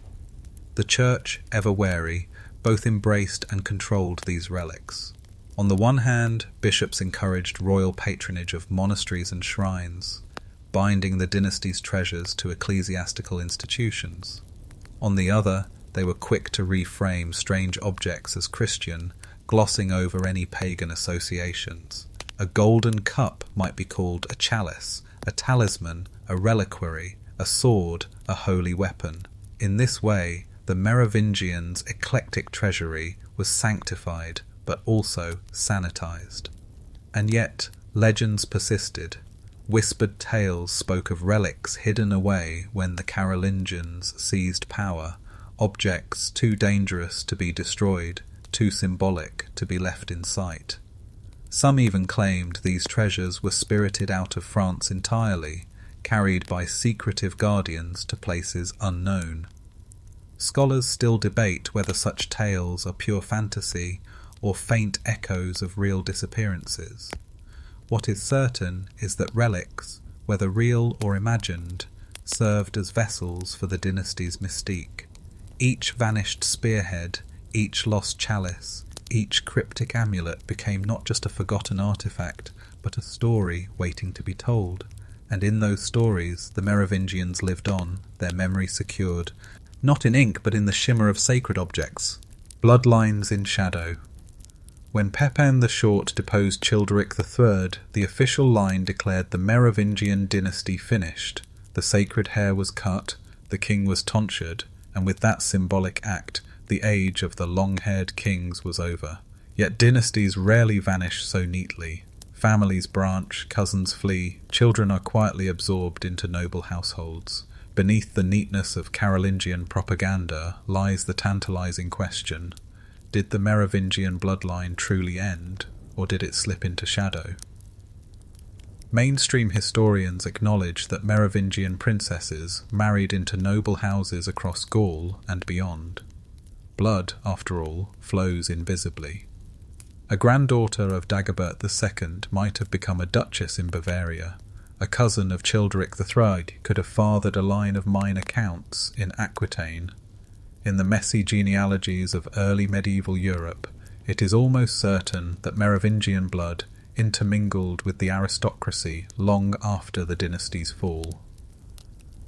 The Church, ever wary, both embraced and controlled these relics. On the one hand, bishops encouraged royal patronage of monasteries and shrines, binding the dynasty's treasures to ecclesiastical institutions. On the other, they were quick to reframe strange objects as Christian, glossing over any pagan associations. A golden cup might be called a chalice, a talisman, a reliquary, a sword, a holy weapon. In this way, the Merovingians' eclectic treasury was sanctified, but also sanitized. And yet, legends persisted. Whispered tales spoke of relics hidden away when the Carolingians seized power, objects too dangerous to be destroyed, too symbolic to be left in sight. Some even claimed these treasures were spirited out of France entirely, carried by secretive guardians to places unknown. Scholars still debate whether such tales are pure fantasy or faint echoes of real disappearances. What is certain is that relics, whether real or imagined, served as vessels for the dynasty's mystique. Each vanished spearhead, each lost chalice, each cryptic amulet became not just a forgotten artifact, but a story waiting to be told. And in those stories, the Merovingians lived on, their memory secured, not in ink but in the shimmer of sacred objects. Bloodlines in shadow. When Pepin the Short deposed Childeric III, the official line declared the Merovingian dynasty finished. The sacred hair was cut, the king was tonsured, and with that symbolic act, the age of the long-haired kings was over. Yet dynasties rarely vanish so neatly. Families branch, cousins flee, children are quietly absorbed into noble households. Beneath the neatness of Carolingian propaganda lies the tantalizing question: did the Merovingian bloodline truly end, or did it slip into shadow? Mainstream historians acknowledge that Merovingian princesses married into noble houses across Gaul and beyond. Blood, after all, flows invisibly. A granddaughter of Dagobert II might have become a duchess in Bavaria. A cousin of Childeric III could have fathered a line of minor counts in Aquitaine. In the messy genealogies of early medieval Europe, it is almost certain that Merovingian blood intermingled with the aristocracy long after the dynasty's fall.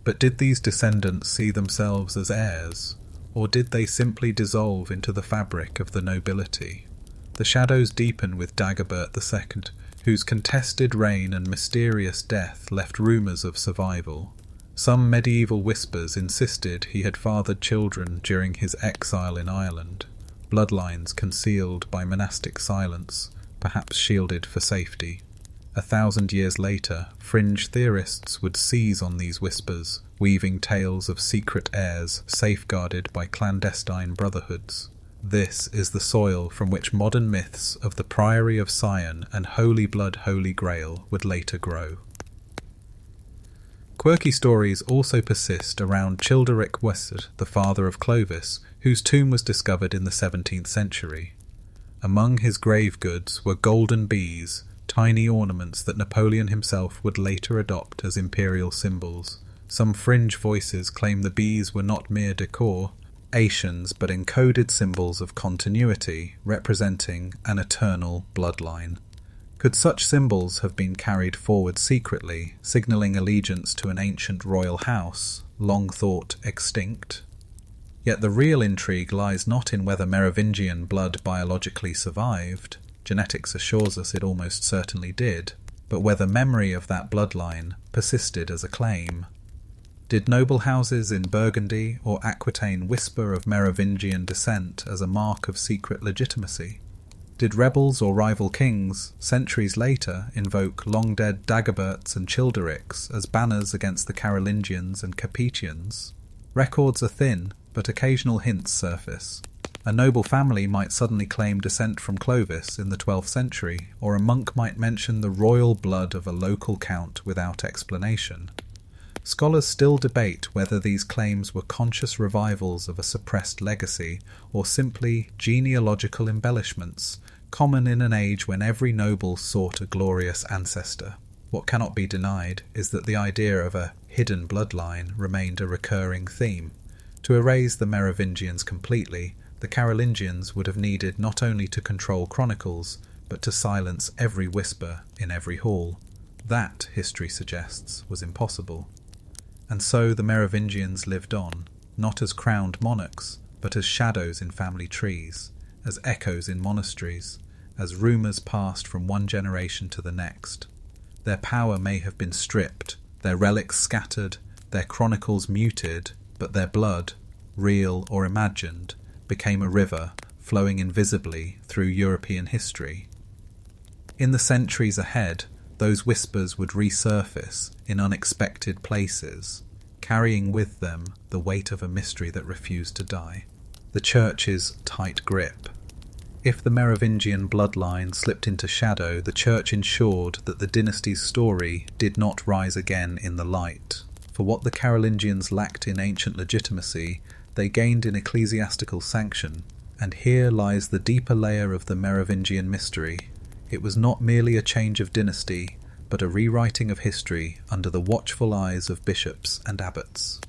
But did these descendants see themselves as heirs, or did they simply dissolve into the fabric of the nobility? The shadows deepen with Dagobert II, whose contested reign and mysterious death left rumours of survival. Some medieval whispers insisted he had fathered children during his exile in Ireland, bloodlines concealed by monastic silence, perhaps shielded for safety. 1,000 years later, fringe theorists would seize on these whispers, weaving tales of secret heirs safeguarded by clandestine brotherhoods. This is the soil from which modern myths of the Priory of Sion and Holy Blood Holy Grail would later grow. Quirky stories also persist around Childeric II, the father of Clovis, whose tomb was discovered in the 17th century. Among his grave goods were golden bees, tiny ornaments that Napoleon himself would later adopt as imperial symbols. Some fringe voices claim the bees were not mere decor, Asians, but encoded symbols of continuity, representing an eternal bloodline. Could such symbols have been carried forward secretly, signalling allegiance to an ancient royal house, long thought extinct? Yet the real intrigue lies not in whether Merovingian blood biologically survived, genetics assures us it almost certainly did, but whether memory of that bloodline persisted as a claim. Did noble houses in Burgundy or Aquitaine whisper of Merovingian descent as a mark of secret legitimacy? Did rebels or rival kings, centuries later, invoke long-dead Dagoberts and Childerics as banners against the Carolingians and Capetians? Records are thin, but occasional hints surface. A noble family might suddenly claim descent from Clovis in the 12th century, or a monk might mention the royal blood of a local count without explanation. Scholars still debate whether these claims were conscious revivals of a suppressed legacy or simply genealogical embellishments, common in an age when every noble sought a glorious ancestor. What cannot be denied is that the idea of a hidden bloodline remained a recurring theme. To erase the Merovingians completely, the Carolingians would have needed not only to control chronicles, but to silence every whisper in every hall. That, history suggests, was impossible. And so the Merovingians lived on, not as crowned monarchs, but as shadows in family trees, as echoes in monasteries, as rumours passed from one generation to the next. Their power may have been stripped, their relics scattered, their chronicles muted, but their blood, real or imagined, became a river flowing invisibly through European history. In the centuries ahead, those whispers would resurface in unexpected places, carrying with them the weight of a mystery that refused to die. The Church's tight grip. If the Merovingian bloodline slipped into shadow, the Church ensured that the dynasty's story did not rise again in the light. For what the Carolingians lacked in ancient legitimacy, they gained in ecclesiastical sanction, and here lies the deeper layer of the Merovingian mystery. It was not merely a change of dynasty, but a rewriting of history under the watchful eyes of bishops and abbots.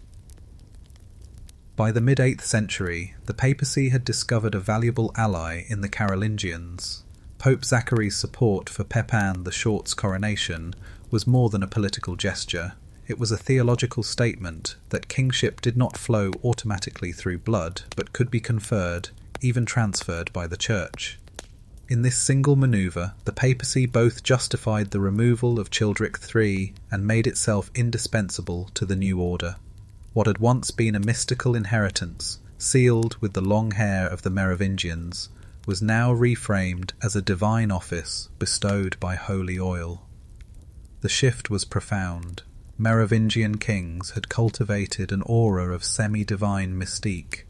By the mid-8th century, the papacy had discovered a valuable ally in the Carolingians. Pope Zachary's support for Pepin the Short's coronation was more than a political gesture. It was a theological statement that kingship did not flow automatically through blood, but could be conferred, even transferred by the Church. In this single manoeuvre, the papacy both justified the removal of Childeric III and made itself indispensable to the new order. What had once been a mystical inheritance, sealed with the long hair of the Merovingians, was now reframed as a divine office bestowed by holy oil. The shift was profound. Merovingian kings had cultivated an aura of semi-divine mystique.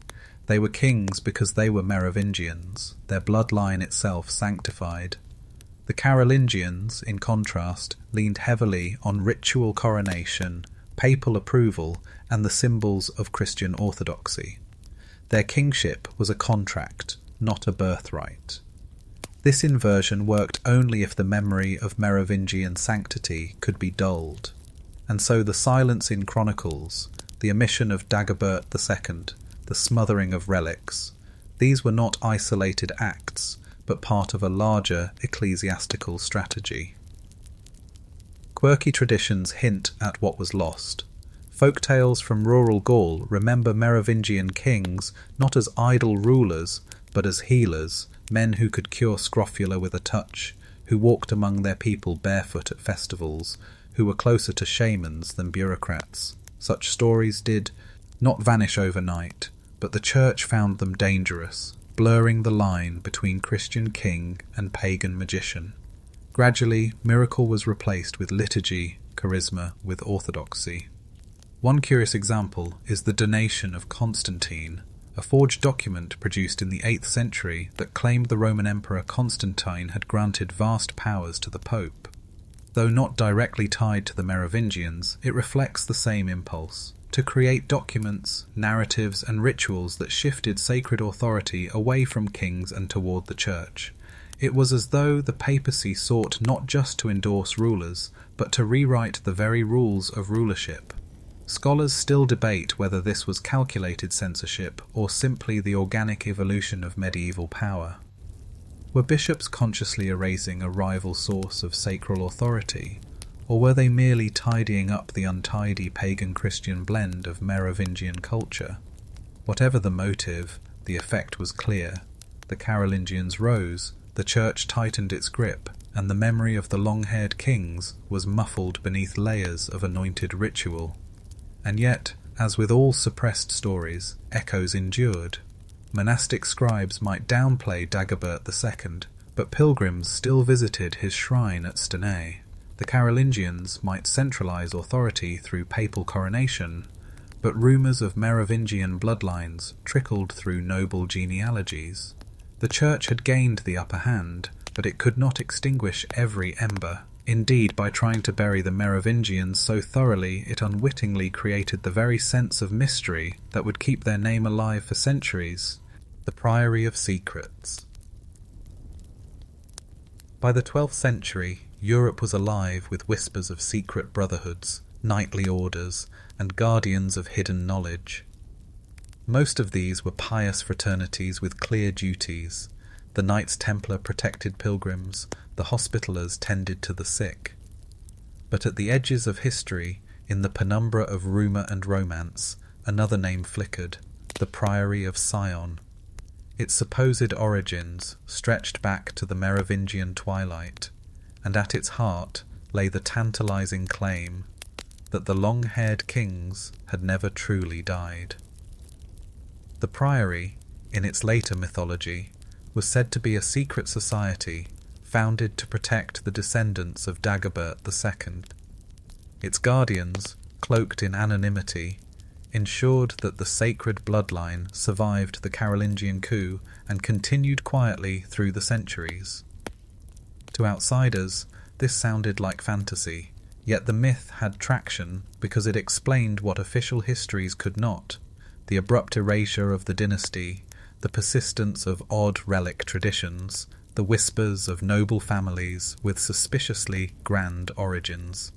They were kings because they were Merovingians, their bloodline itself sanctified. The Carolingians, in contrast, leaned heavily on ritual coronation, papal approval, and the symbols of Christian orthodoxy. Their kingship was a contract, not a birthright. This inversion worked only if the memory of Merovingian sanctity could be dulled. And so the silence in chronicles, the omission of Dagobert II, the smothering of relics, these were not isolated acts, but part of a larger ecclesiastical strategy. Quirky traditions hint at what was lost. Folk tales from rural Gaul remember Merovingian kings not as idle rulers, but as healers, men who could cure scrofula with a touch, who walked among their people barefoot at festivals, who were closer to shamans than bureaucrats. Such stories did not vanish overnight, but the Church found them dangerous, blurring the line between Christian king and pagan magician. Gradually, miracle was replaced with liturgy, charisma with orthodoxy. One curious example is the donation of Constantine, a forged document produced in the 8th century that claimed the Roman Emperor Constantine had granted vast powers to the Pope. Though not directly tied to the Merovingians, it reflects the same impulse, to create documents, narratives, and rituals that shifted sacred authority away from kings and toward the Church. It was as though the papacy sought not just to endorse rulers, but to rewrite the very rules of rulership. Scholars still debate whether this was calculated censorship or simply the organic evolution of medieval power. Were bishops consciously erasing a rival source of sacral authority, or were they merely tidying up the untidy pagan-Christian blend of Merovingian culture? Whatever the motive, the effect was clear. The Carolingians rose, the church tightened its grip, and the memory of the long-haired kings was muffled beneath layers of anointed ritual. And yet, as with all suppressed stories, echoes endured. Monastic scribes might downplay Dagobert II, but pilgrims still visited his shrine at Stenay. The Carolingians might centralize authority through papal coronation, but rumors of Merovingian bloodlines trickled through noble genealogies. The church had gained the upper hand, but it could not extinguish every ember. Indeed, by trying to bury the Merovingians so thoroughly, it unwittingly created the very sense of mystery that would keep their name alive for centuries. The Priory of Secrets. By the 12th century, Europe was alive with whispers of secret brotherhoods, knightly orders, and guardians of hidden knowledge. Most of these were pious fraternities with clear duties. The Knights Templar protected pilgrims, the Hospitallers tended to the sick. But at the edges of history, in the penumbra of rumour and romance, another name flickered, the Priory of Sion. Its supposed origins stretched back to the Merovingian twilight, and at its heart lay the tantalizing claim that the long-haired kings had never truly died. The Priory, in its later mythology, was said to be a secret society founded to protect the descendants of Dagobert II. Its guardians, cloaked in anonymity, ensured that the sacred bloodline survived the Carolingian coup and continued quietly through the centuries. To outsiders, this sounded like fantasy, yet the myth had traction because it explained what official histories could not: the abrupt erasure of the dynasty, the persistence of odd relic traditions, the whispers of noble families with suspiciously grand origins.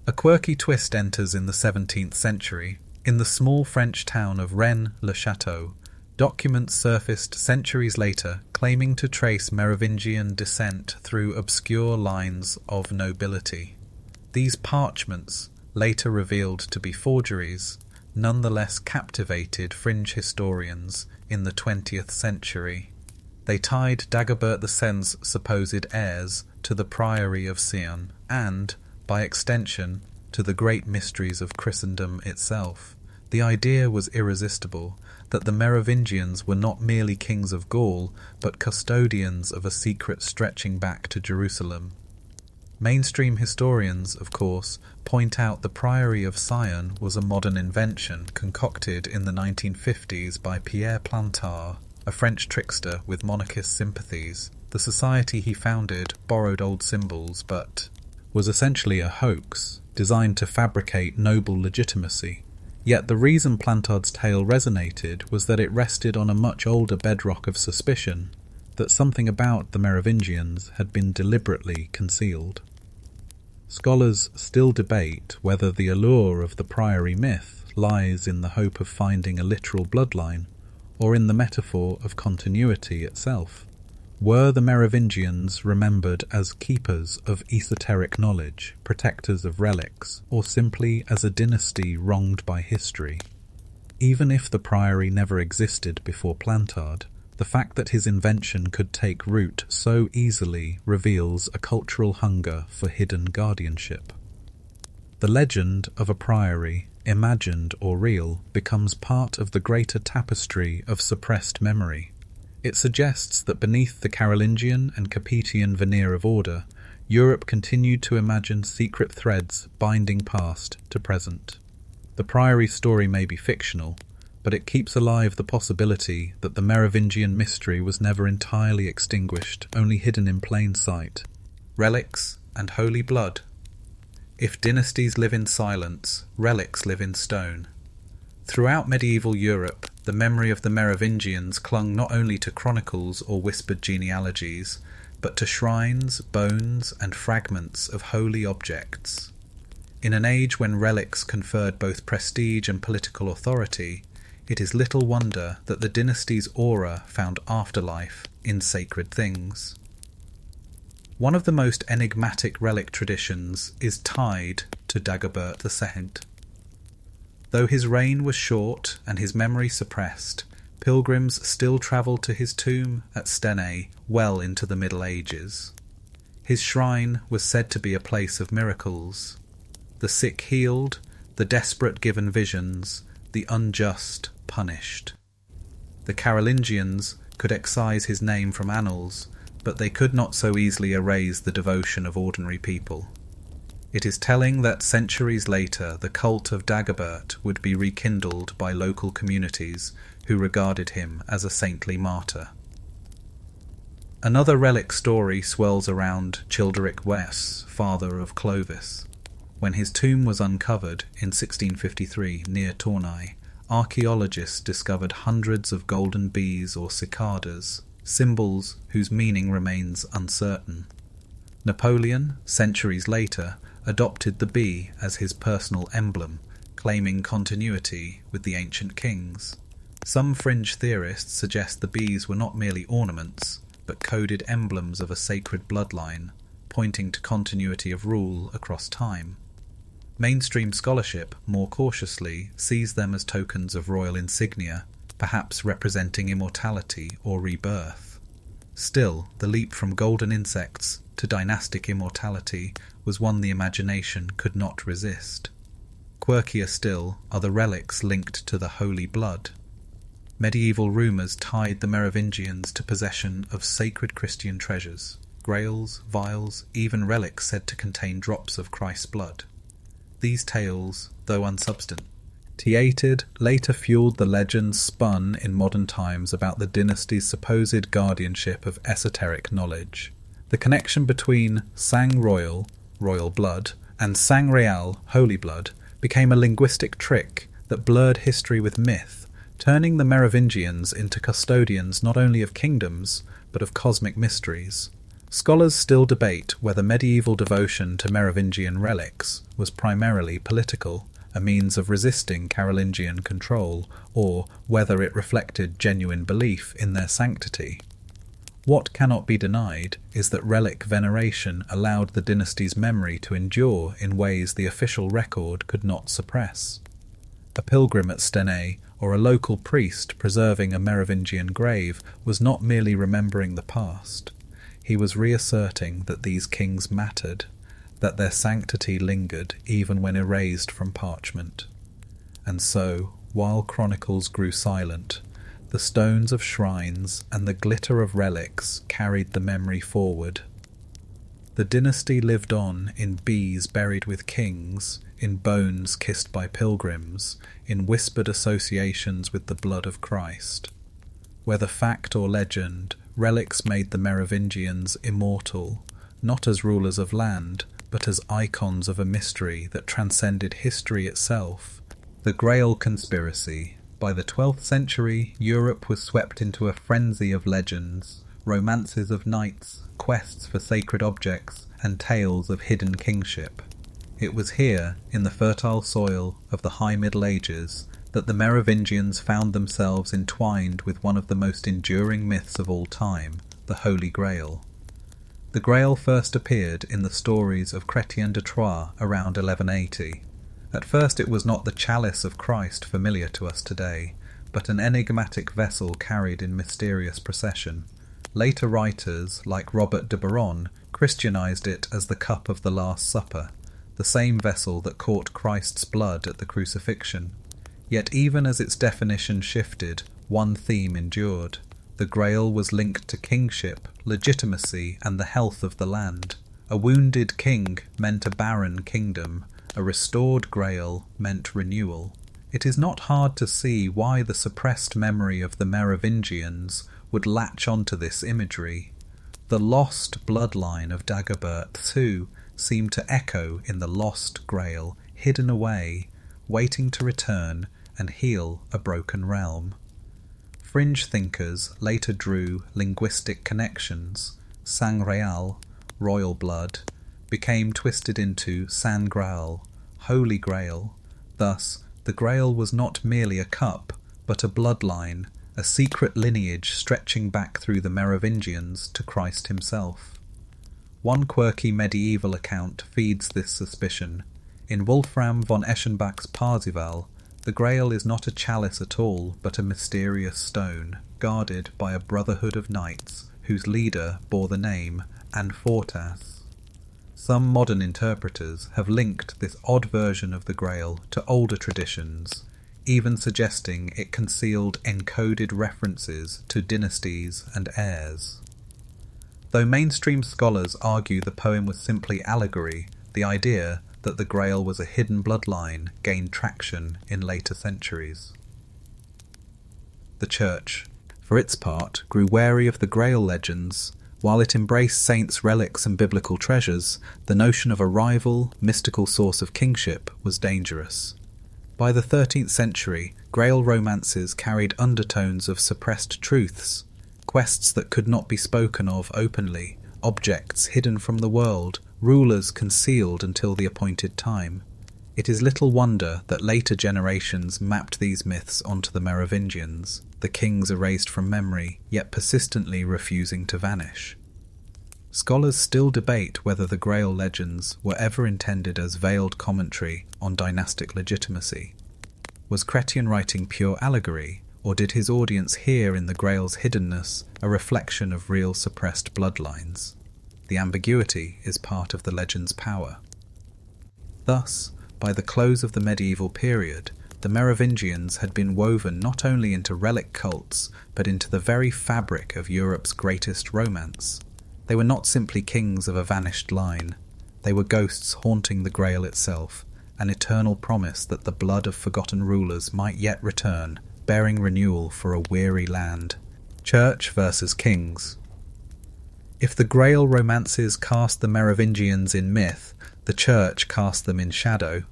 A quirky twist enters in the 17th century. In the small French town of Rennes-le-Château, documents surfaced centuries later claiming to trace Merovingian descent through obscure lines of nobility. These parchments, later revealed to be forgeries, nonetheless captivated fringe historians in the 20th century. They tied Dagobert II's supposed heirs to the Priory of Sion and, by extension, to the great mysteries of Christendom itself. The idea was irresistible, that the Merovingians were not merely kings of Gaul, but custodians of a secret stretching back to Jerusalem. Mainstream historians, of course, point out the Priory of Sion was a modern invention concocted in the 1950s by Pierre Plantard, a French trickster with monarchist sympathies. The society he founded borrowed old symbols, but was essentially a hoax designed to fabricate noble legitimacy. Yet the reason Plantard's tale resonated was that it rested on a much older bedrock of suspicion, that something about the Merovingians had been deliberately concealed. Scholars still debate whether the allure of the priory myth lies in the hope of finding a literal bloodline, or in the metaphor of continuity itself. Were the Merovingians remembered as keepers of esoteric knowledge, protectors of relics, or simply as a dynasty wronged by history? Even if the priory never existed before Plantard, the fact that his invention could take root so easily reveals a cultural hunger for hidden guardianship. The legend of a priory, imagined or real, becomes part of the greater tapestry of suppressed memory. It suggests that beneath the Carolingian and Capetian veneer of order, Europe continued to imagine secret threads binding past to present. The priory story may be fictional, but it keeps alive the possibility that the Merovingian mystery was never entirely extinguished, only hidden in plain sight. Relics and holy blood. If dynasties live in silence, relics live in stone. Throughout medieval Europe, the memory of the Merovingians clung not only to chronicles or whispered genealogies, but to shrines, bones, and fragments of holy objects. In an age when relics conferred both prestige and political authority, it is little wonder that the dynasty's aura found afterlife in sacred things. One of the most enigmatic relic traditions is tied to Dagobert II. Though his reign was short and his memory suppressed, pilgrims still travelled to his tomb at Stenay well into the Middle Ages. His shrine was said to be a place of miracles. The sick healed, the desperate given visions, the unjust punished. The Carolingians could excise his name from annals, but they could not so easily erase the devotion of ordinary people. It is telling that centuries later the cult of Dagobert would be rekindled by local communities who regarded him as a saintly martyr. Another relic story swirls around Childeric I, father of Clovis. When his tomb was uncovered in 1653 near Tournai, archaeologists discovered hundreds of golden bees or cicadas, symbols whose meaning remains uncertain. Napoleon, centuries later, adopted the bee as his personal emblem, claiming continuity with the ancient kings. Some fringe theorists suggest the bees were not merely ornaments, but coded emblems of a sacred bloodline, pointing to continuity of rule across time. Mainstream scholarship, more cautiously, sees them as tokens of royal insignia, perhaps representing immortality or rebirth. Still, the leap from golden insects to dynastic immortality was one the imagination could not resist. Quirkier still are the relics linked to the holy blood. Medieval rumours tied the Merovingians to possession of sacred Christian treasures, grails, vials, even relics said to contain drops of Christ's blood. These tales, though unsubstantiated, later fueled the legends spun in modern times about the dynasty's supposed guardianship of esoteric knowledge. The connection between sang royal, royal blood, and sang real, holy blood, became a linguistic trick that blurred history with myth, turning the Merovingians into custodians not only of kingdoms, but of cosmic mysteries. Scholars still debate whether medieval devotion to Merovingian relics was primarily political, a means of resisting Carolingian control, or whether it reflected genuine belief in their sanctity. What cannot be denied is that relic veneration allowed the dynasty's memory to endure in ways the official record could not suppress. A pilgrim at Stenay or a local priest preserving a Merovingian grave was not merely remembering the past. He was reasserting that these kings mattered, that their sanctity lingered even when erased from parchment. And so, while chronicles grew silent, the stones of shrines and the glitter of relics carried the memory forward. The dynasty lived on in bees buried with kings, in bones kissed by pilgrims, in whispered associations with the blood of Christ. Whether fact or legend, relics made the Merovingians immortal, not as rulers of land, but as icons of a mystery that transcended history itself. The Grail conspiracy. By the 12th century, Europe was swept into a frenzy of legends, romances of knights, quests for sacred objects, and tales of hidden kingship. It was here, in the fertile soil of the High Middle Ages, that the Merovingians found themselves entwined with one of the most enduring myths of all time, the Holy Grail. The Grail first appeared in the stories of Chrétien de Troyes around 1180. At first it was not the chalice of Christ familiar to us today, but an enigmatic vessel carried in mysterious procession. Later writers, like Robert de Baron, Christianized it as the cup of the Last Supper, the same vessel that caught Christ's blood at the crucifixion. Yet even as its definition shifted, one theme endured. The Grail was linked to kingship, legitimacy, and the health of the land. A wounded king meant a barren kingdom. A restored Grail meant renewal. It is not hard to see why the suppressed memory of the Merovingians would latch onto this imagery. The lost bloodline of Dagobert II seemed to echo in the lost Grail, hidden away, waiting to return and heal a broken realm. Fringe thinkers later drew linguistic connections. Sang real, royal blood, became twisted into San Graal, Holy Grail. Thus, the Grail was not merely a cup, but a bloodline, a secret lineage stretching back through the Merovingians to Christ himself. One quirky medieval account feeds this suspicion. In Wolfram von Eschenbach's Parzival, the Grail is not a chalice at all, but a mysterious stone, guarded by a brotherhood of knights, whose leader bore the name Anfortas. Some modern interpreters have linked this odd version of the Grail to older traditions, even suggesting it concealed encoded references to dynasties and heirs. Though mainstream scholars argue the poem was simply allegory, the idea that the Grail was a hidden bloodline gained traction in later centuries. The Church, for its part, grew wary of the Grail legends. While it embraced saints' relics and biblical treasures, the notion of a rival, mystical source of kingship was dangerous. By the 13th century, Grail romances carried undertones of suppressed truths, quests that could not be spoken of openly, objects hidden from the world, rulers concealed until the appointed time. It is little wonder that later generations mapped these myths onto the Merovingians, the kings erased from memory, yet persistently refusing to vanish. Scholars still debate whether the Grail legends were ever intended as veiled commentary on dynastic legitimacy. Was Chrétien writing pure allegory, or did his audience hear in the Grail's hiddenness a reflection of real suppressed bloodlines? The ambiguity is part of the legend's power. Thus, by the close of the medieval period, the Merovingians had been woven not only into relic cults, but into the very fabric of Europe's greatest romance. They were not simply kings of a vanished line. They were ghosts haunting the Grail itself, an eternal promise that the blood of forgotten rulers might yet return, bearing renewal for a weary land. Church versus kings. If the Grail romances cast the Merovingians in myth, the Church cast them in shadow.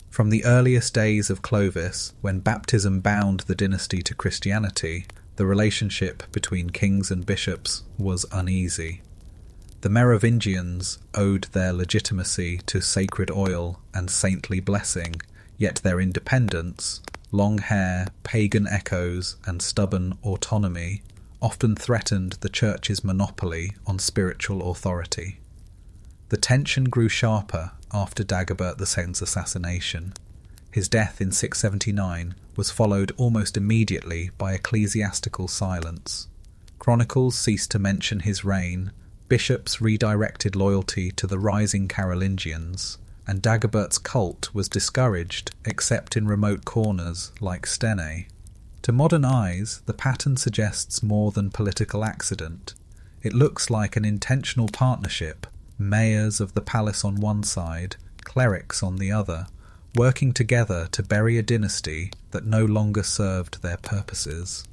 From the earliest days of Clovis, when baptism bound the dynasty to Christianity, the relationship between kings and bishops was uneasy. The Merovingians owed their legitimacy to sacred oil and saintly blessing, yet their independence, long hair, pagan echoes, and stubborn autonomy often threatened the Church's monopoly on spiritual authority. The tension grew sharper after Dagobert II's assassination. His death in 679 was followed almost immediately by ecclesiastical silence. Chronicles ceased to mention his reign, bishops redirected loyalty to the rising Carolingians, and Dagobert's cult was discouraged except in remote corners like Stenay. To modern eyes, the pattern suggests more than political accident. It looks like an intentional partnership, mayors of the palace on one side, clerics on the other, working together to bury a dynasty that no longer served their purposes.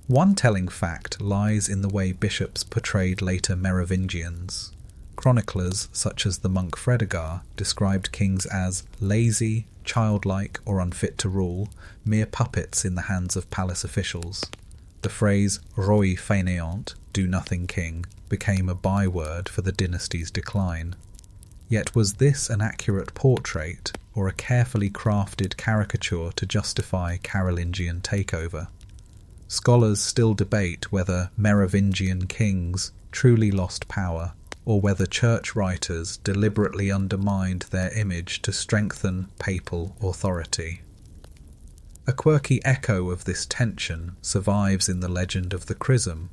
One telling fact lies in the way bishops portrayed later Merovingians. Chroniclers, such as the monk Fredegar, described kings as lazy, childlike, or unfit to rule, mere puppets in the hands of palace officials. The phrase roi fainéant, do-nothing king, became a byword for the dynasty's decline. Yet was this an accurate portrait, or a carefully crafted caricature to justify Carolingian takeover? Scholars still debate whether Merovingian kings truly lost power, or whether church writers deliberately undermined their image to strengthen papal authority. A quirky echo of this tension survives in the legend of the chrism.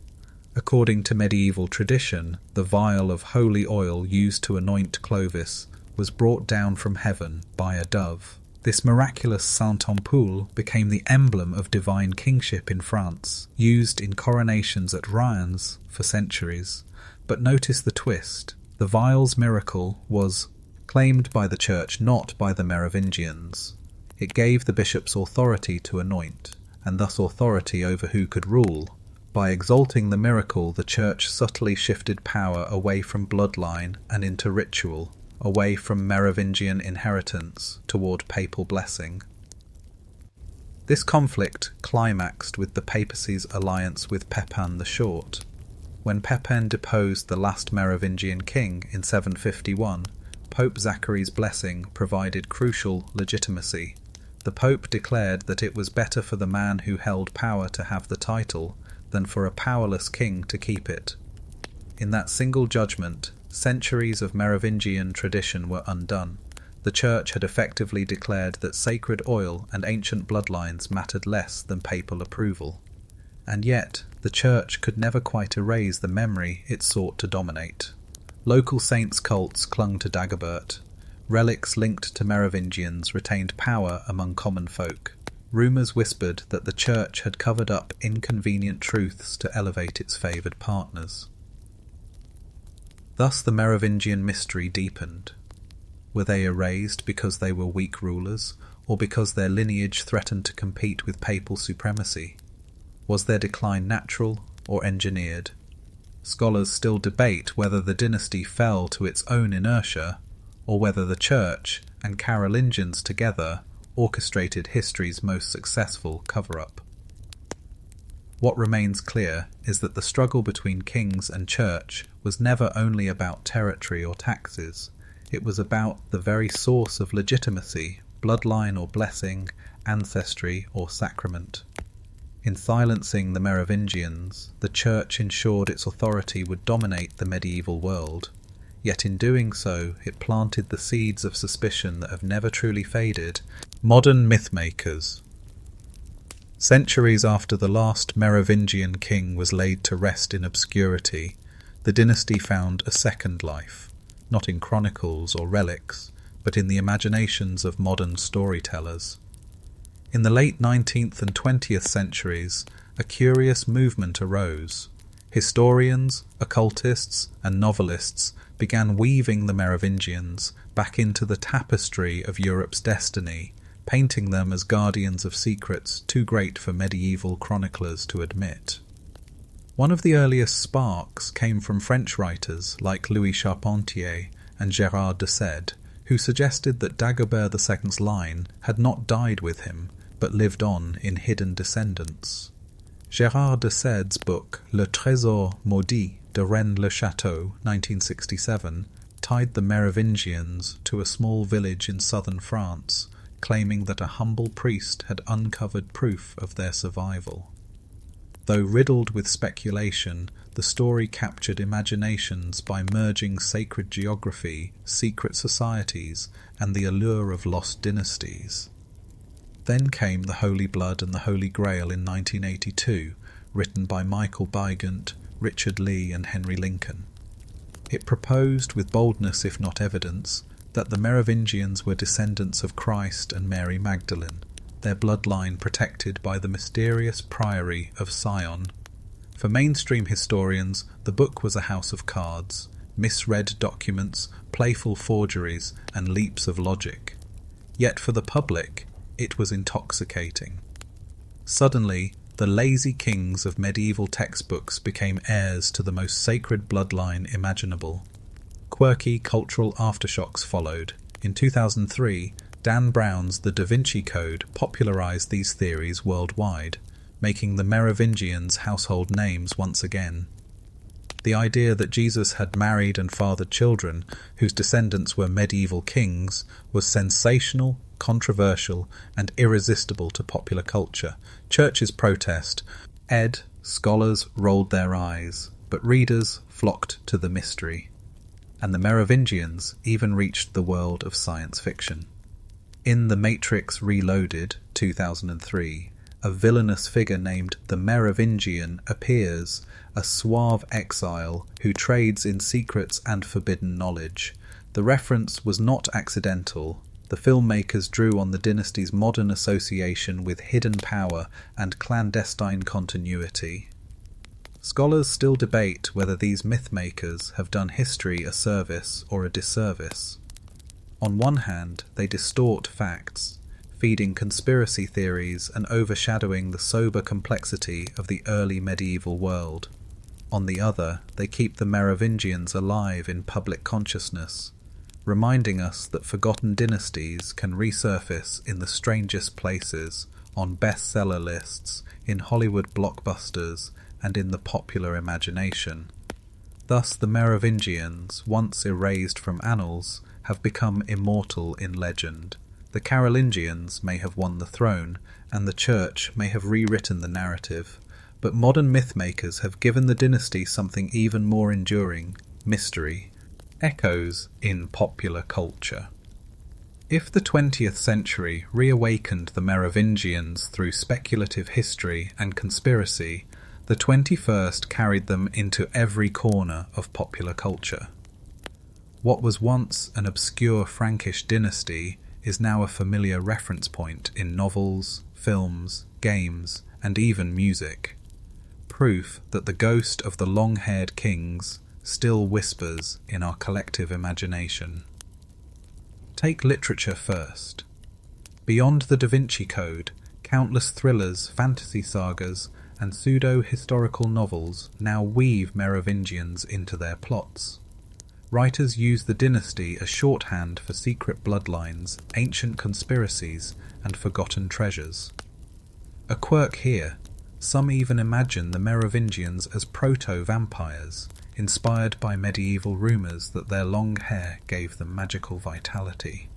According to medieval tradition, the vial of holy oil used to anoint Clovis was brought down from heaven by a dove. This miraculous Saint-Ampoule became the emblem of divine kingship in France, used in coronations at Reims for centuries. But notice the twist. The vial's miracle was claimed by the church, not by the Merovingians. It gave the bishops authority to anoint, and thus authority over who could rule. By exalting the miracle, the church subtly shifted power away from bloodline and into ritual, away from Merovingian inheritance toward papal blessing. This conflict climaxed with the papacy's alliance with Pepin the Short. When Pepin deposed the last Merovingian king in 751, Pope Zachary's blessing provided crucial legitimacy. The Pope declared that it was better for the man who held power to have the title than for a powerless king to keep it. In that single judgment, centuries of Merovingian tradition were undone. The Church had effectively declared that sacred oil and ancient bloodlines mattered less than papal approval. And yet, the Church could never quite erase the memory it sought to dominate. Local saints' cults clung to Dagobert. Relics linked to Merovingians retained power among common folk. Rumours whispered that the Church had covered up inconvenient truths to elevate its favoured partners. Thus the Merovingian mystery deepened. Were they erased because they were weak rulers, or because their lineage threatened to compete with papal supremacy? Was their decline natural or engineered? Scholars still debate whether the dynasty fell to its own inertia, or whether the Church and Carolingians together orchestrated history's most successful cover-up. What remains clear is that the struggle between kings and church was never only about territory or taxes. It was about the very source of legitimacy, bloodline or blessing, ancestry or sacrament. In silencing the Merovingians, the Church ensured its authority would dominate the medieval world. Yet in doing so, it planted the seeds of suspicion that have never truly faded. Modern mythmakers. Centuries after the last Merovingian king was laid to rest in obscurity, the dynasty found a second life, not in chronicles or relics, but in the imaginations of modern storytellers. In the late 19th and 20th centuries, a curious movement arose. Historians, occultists, and novelists began weaving the Merovingians back into the tapestry of Europe's destiny, painting them as guardians of secrets too great for medieval chroniclers to admit. One of the earliest sparks came from French writers like Louis Charpentier and Gérard de Sède, who suggested that Dagobert II's line had not died with him, but lived on in hidden descendants. Gérard de Sède's book Le Trésor Maudit de Rennes-le-Château, 1967, tied the Merovingians to a small village in southern France, claiming that a humble priest had uncovered proof of their survival. Though riddled with speculation, the story captured imaginations by merging sacred geography, secret societies, and the allure of lost dynasties. Then came The Holy Blood and the Holy Grail in 1982, written by Michael Bygant, Richard Lee and Henry Lincoln. It proposed, with boldness if not evidence, that the Merovingians were descendants of Christ and Mary Magdalene, their bloodline protected by the mysterious priory of Sion. For mainstream historians, the book was a house of cards, misread documents, playful forgeries, and leaps of logic. Yet for the public, it was intoxicating. Suddenly, the lazy kings of medieval textbooks became heirs to the most sacred bloodline imaginable. Quirky cultural aftershocks followed. In 2003, Dan Brown's The Da Vinci Code popularized these theories worldwide, making the Merovingians household names once again. The idea that Jesus had married and fathered children whose descendants were medieval kings was sensational, controversial, and irresistible to popular culture. Churches protest. Scholars rolled their eyes, but readers flocked to the mystery. And the Merovingians even reached the world of science fiction. In The Matrix Reloaded, 2003, a villainous figure named the Merovingian appears, a suave exile who trades in secrets and forbidden knowledge. The reference was not accidental. The filmmakers drew on the dynasty's modern association with hidden power and clandestine continuity. Scholars still debate whether these mythmakers have done history a service or a disservice. On one hand, they distort facts, feeding conspiracy theories and overshadowing the sober complexity of the early medieval world. On the other, they keep the Merovingians alive in public consciousness, reminding us that forgotten dynasties can resurface in the strangest places, on bestseller lists, in Hollywood blockbusters, and in the popular imagination. Thus the Merovingians, once erased from annals, have become immortal in legend. The Carolingians may have won the throne, and the Church may have rewritten the narrative, but modern mythmakers have given the dynasty something even more enduring: mystery, echoes in popular culture. If the 20th century reawakened the Merovingians through speculative history and conspiracy, the 21st carried them into every corner of popular culture. What was once an obscure Frankish dynasty is now a familiar reference point in novels, films, games, and even music. Proof that the ghost of the long-haired kings still whispers in our collective imagination. Take literature first. Beyond the Da Vinci Code, countless thrillers, fantasy sagas, and pseudo-historical novels now weave Merovingians into their plots. Writers use the dynasty as shorthand for secret bloodlines, ancient conspiracies, and forgotten treasures. A quirk here, some even imagine the Merovingians as proto-vampires, inspired by medieval rumours that their long hair gave them magical vitality.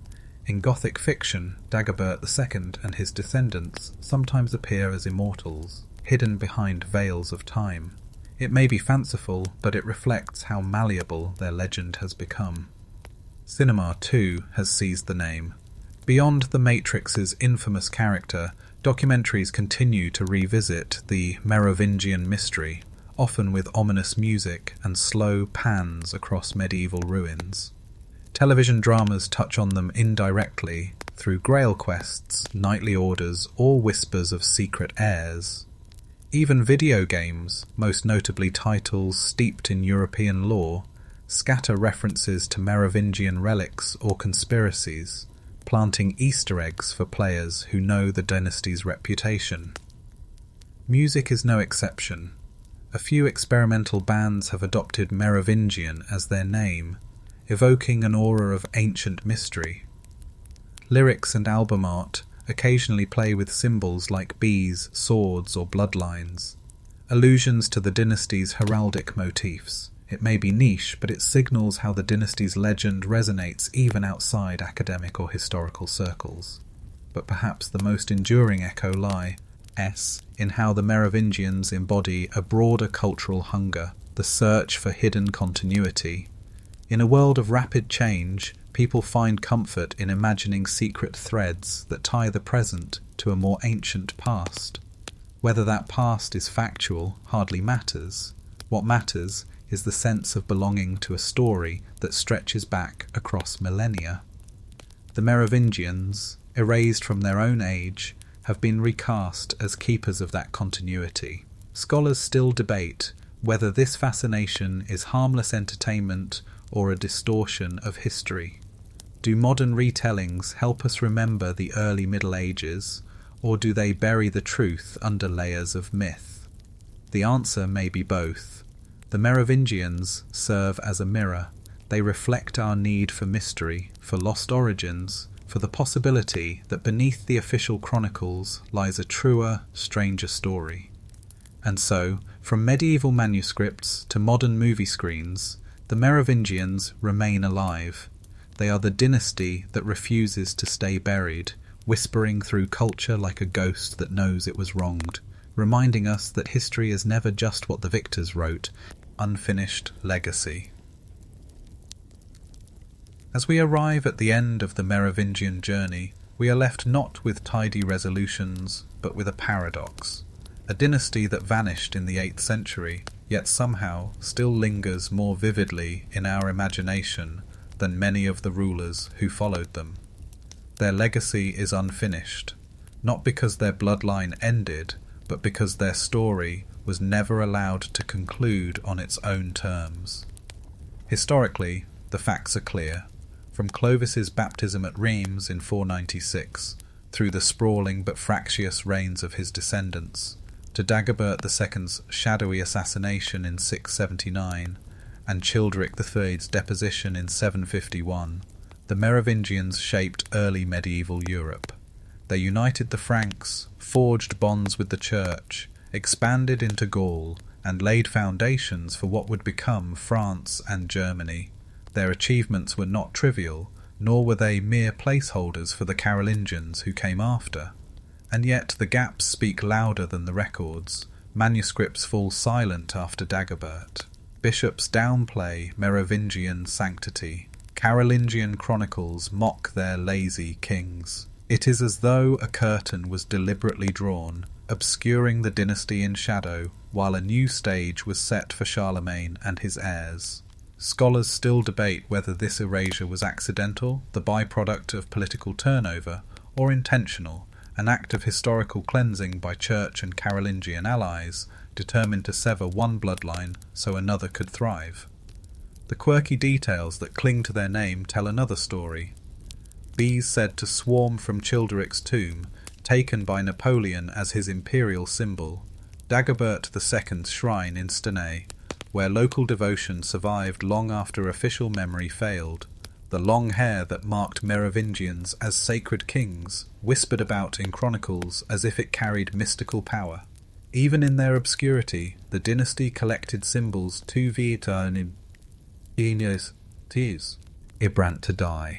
In Gothic fiction, Dagobert II and his descendants sometimes appear as immortals, hidden behind veils of time. It may be fanciful, but it reflects how malleable their legend has become. Cinema, too, has seized the name. Beyond The Matrix's infamous character, documentaries continue to revisit the Merovingian mystery, often with ominous music and slow pans across medieval ruins. Television dramas touch on them indirectly through Grail quests, knightly orders, or whispers of secret heirs. Even video games, most notably titles steeped in European lore, scatter references to Merovingian relics or conspiracies, planting Easter eggs for players who know the dynasty's reputation. Music is no exception. A few experimental bands have adopted Merovingian as their name, evoking an aura of ancient mystery. Lyrics and album art occasionally play with symbols like bees, swords, or bloodlines, allusions to the dynasty's heraldic motifs. It may be niche, but it signals how the dynasty's legend resonates even outside academic or historical circles. But perhaps the most enduring echo lies in how the Merovingians embody a broader cultural hunger, the search for hidden continuity. In a world of rapid change, people find comfort in imagining secret threads that tie the present to a more ancient past. Whether that past is factual hardly matters. What matters is the sense of belonging to a story that stretches back across millennia. The Merovingians, erased from their own age, have been recast as keepers of that continuity. Scholars still debate whether this fascination is harmless entertainment or a distortion of history. Do modern retellings help us remember the early Middle Ages, or do they bury the truth under layers of myth? The answer may be both. The Merovingians serve as a mirror. They reflect our need for mystery, for lost origins, for the possibility that beneath the official chronicles lies a truer, stranger story. And so, from medieval manuscripts to modern movie screens, the Merovingians remain alive. They are the dynasty that refuses to stay buried, whispering through culture like a ghost that knows it was wronged, reminding us that history is never just what the victors wrote, unfinished legacy. As we arrive at the end of the Merovingian journey, we are left not with tidy resolutions, but with a paradox. A dynasty that vanished in the 8th century, yet somehow still lingers more vividly in our imagination than many of the rulers who followed them. Their legacy is unfinished, not because their bloodline ended, but because their story was never allowed to conclude on its own terms. Historically, the facts are clear. From Clovis's baptism at Reims in 496, through the sprawling but fractious reigns of his descendants, to Dagobert II's shadowy assassination in 679, and Childeric III's deposition in 751, the Merovingians shaped early medieval Europe. They united the Franks, forged bonds with the Church, expanded into Gaul, and laid foundations for what would become France and Germany. Their achievements were not trivial, nor were they mere placeholders for the Carolingians who came after. And yet the gaps speak louder than the records. Manuscripts fall silent after Dagobert. Bishops downplay Merovingian sanctity. Carolingian chronicles mock their lazy kings. It is as though a curtain was deliberately drawn, obscuring the dynasty in shadow, while a new stage was set for Charlemagne and his heirs. Scholars still debate whether this erasure was accidental, the byproduct of political turnover, or intentional, an act of historical cleansing by Church and Carolingian allies, determined to sever one bloodline so another could thrive. The quirky details that cling to their name tell another story. Bees said to swarm from Childeric's tomb, taken by Napoleon as his imperial symbol, Dagobert II's shrine in Stenay, where local devotion survived long after official memory failed. The long hair that marked Merovingians as sacred kings, whispered about in chronicles as if it carried mystical power. Even in their obscurity, the dynasty collected symbols too vita and Ibrant to die.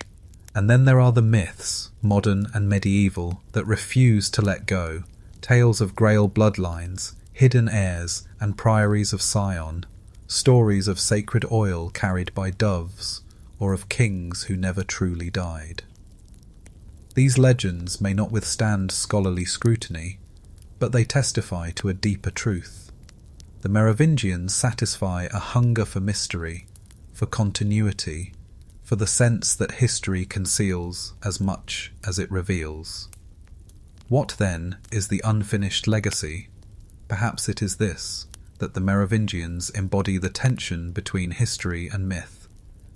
And then there are the myths, modern and medieval, that refuse to let go. Tales of Grail bloodlines, hidden heirs, and priories of Sion. Stories of sacred oil carried by doves, or of kings who never truly died. These legends may not withstand scholarly scrutiny, but they testify to a deeper truth. The Merovingians satisfy a hunger for mystery, for continuity, for the sense that history conceals as much as it reveals. What, then, is the unfinished legacy? Perhaps it is this, that the Merovingians embody the tension between history and myth.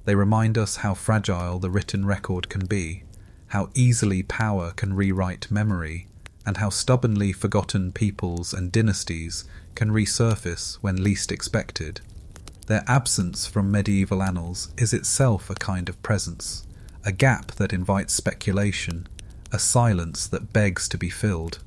They remind us how fragile the written record can be, how easily power can rewrite memory, and how stubbornly forgotten peoples and dynasties can resurface when least expected. Their absence from medieval annals is itself a kind of presence, a gap that invites speculation, a silence that begs to be filled.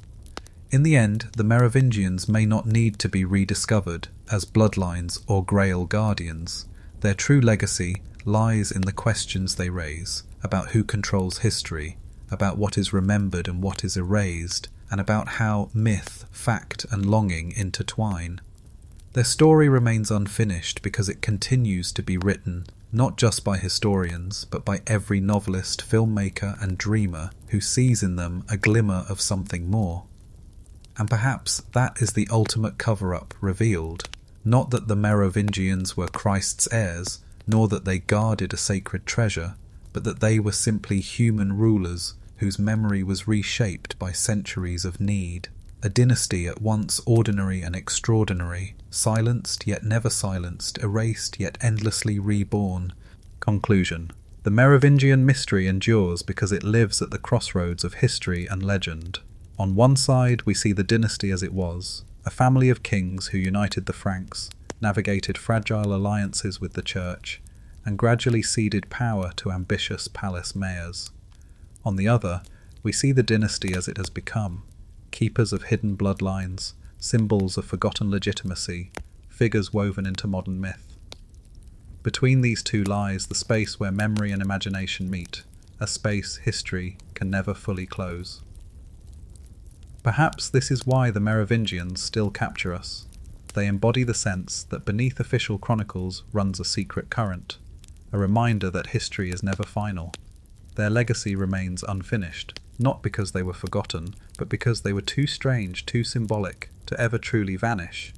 In the end, the Merovingians may not need to be rediscovered as bloodlines or Grail guardians. Their true legacy lies in the questions they raise about who controls history, about what is remembered and what is erased, and about how myth, fact, and longing intertwine. Their story remains unfinished because it continues to be written, not just by historians, but by every novelist, filmmaker, and dreamer who sees in them a glimmer of something more. And perhaps that is the ultimate cover-up revealed, not that the Merovingians were Christ's heirs, nor that they guarded a sacred treasure, but that they were simply human rulers whose memory was reshaped by centuries of need. A dynasty at once ordinary and extraordinary, silenced yet never silenced, erased yet endlessly reborn. Conclusion. The Merovingian mystery endures because it lives at the crossroads of history and legend. On one side we see the dynasty as it was, a family of kings who united the Franks, navigated fragile alliances with the Church, and gradually ceded power to ambitious palace mayors. On the other, we see the dynasty as it has become, keepers of hidden bloodlines, symbols of forgotten legitimacy, figures woven into modern myth. Between these two lies the space where memory and imagination meet, a space history can never fully close. Perhaps this is why the Merovingians still capture us. They embody the sense that beneath official chronicles runs a secret current, a reminder that history is never final. Their legacy remains unfinished, not because they were forgotten, but because they were too strange, too symbolic, to ever truly vanish,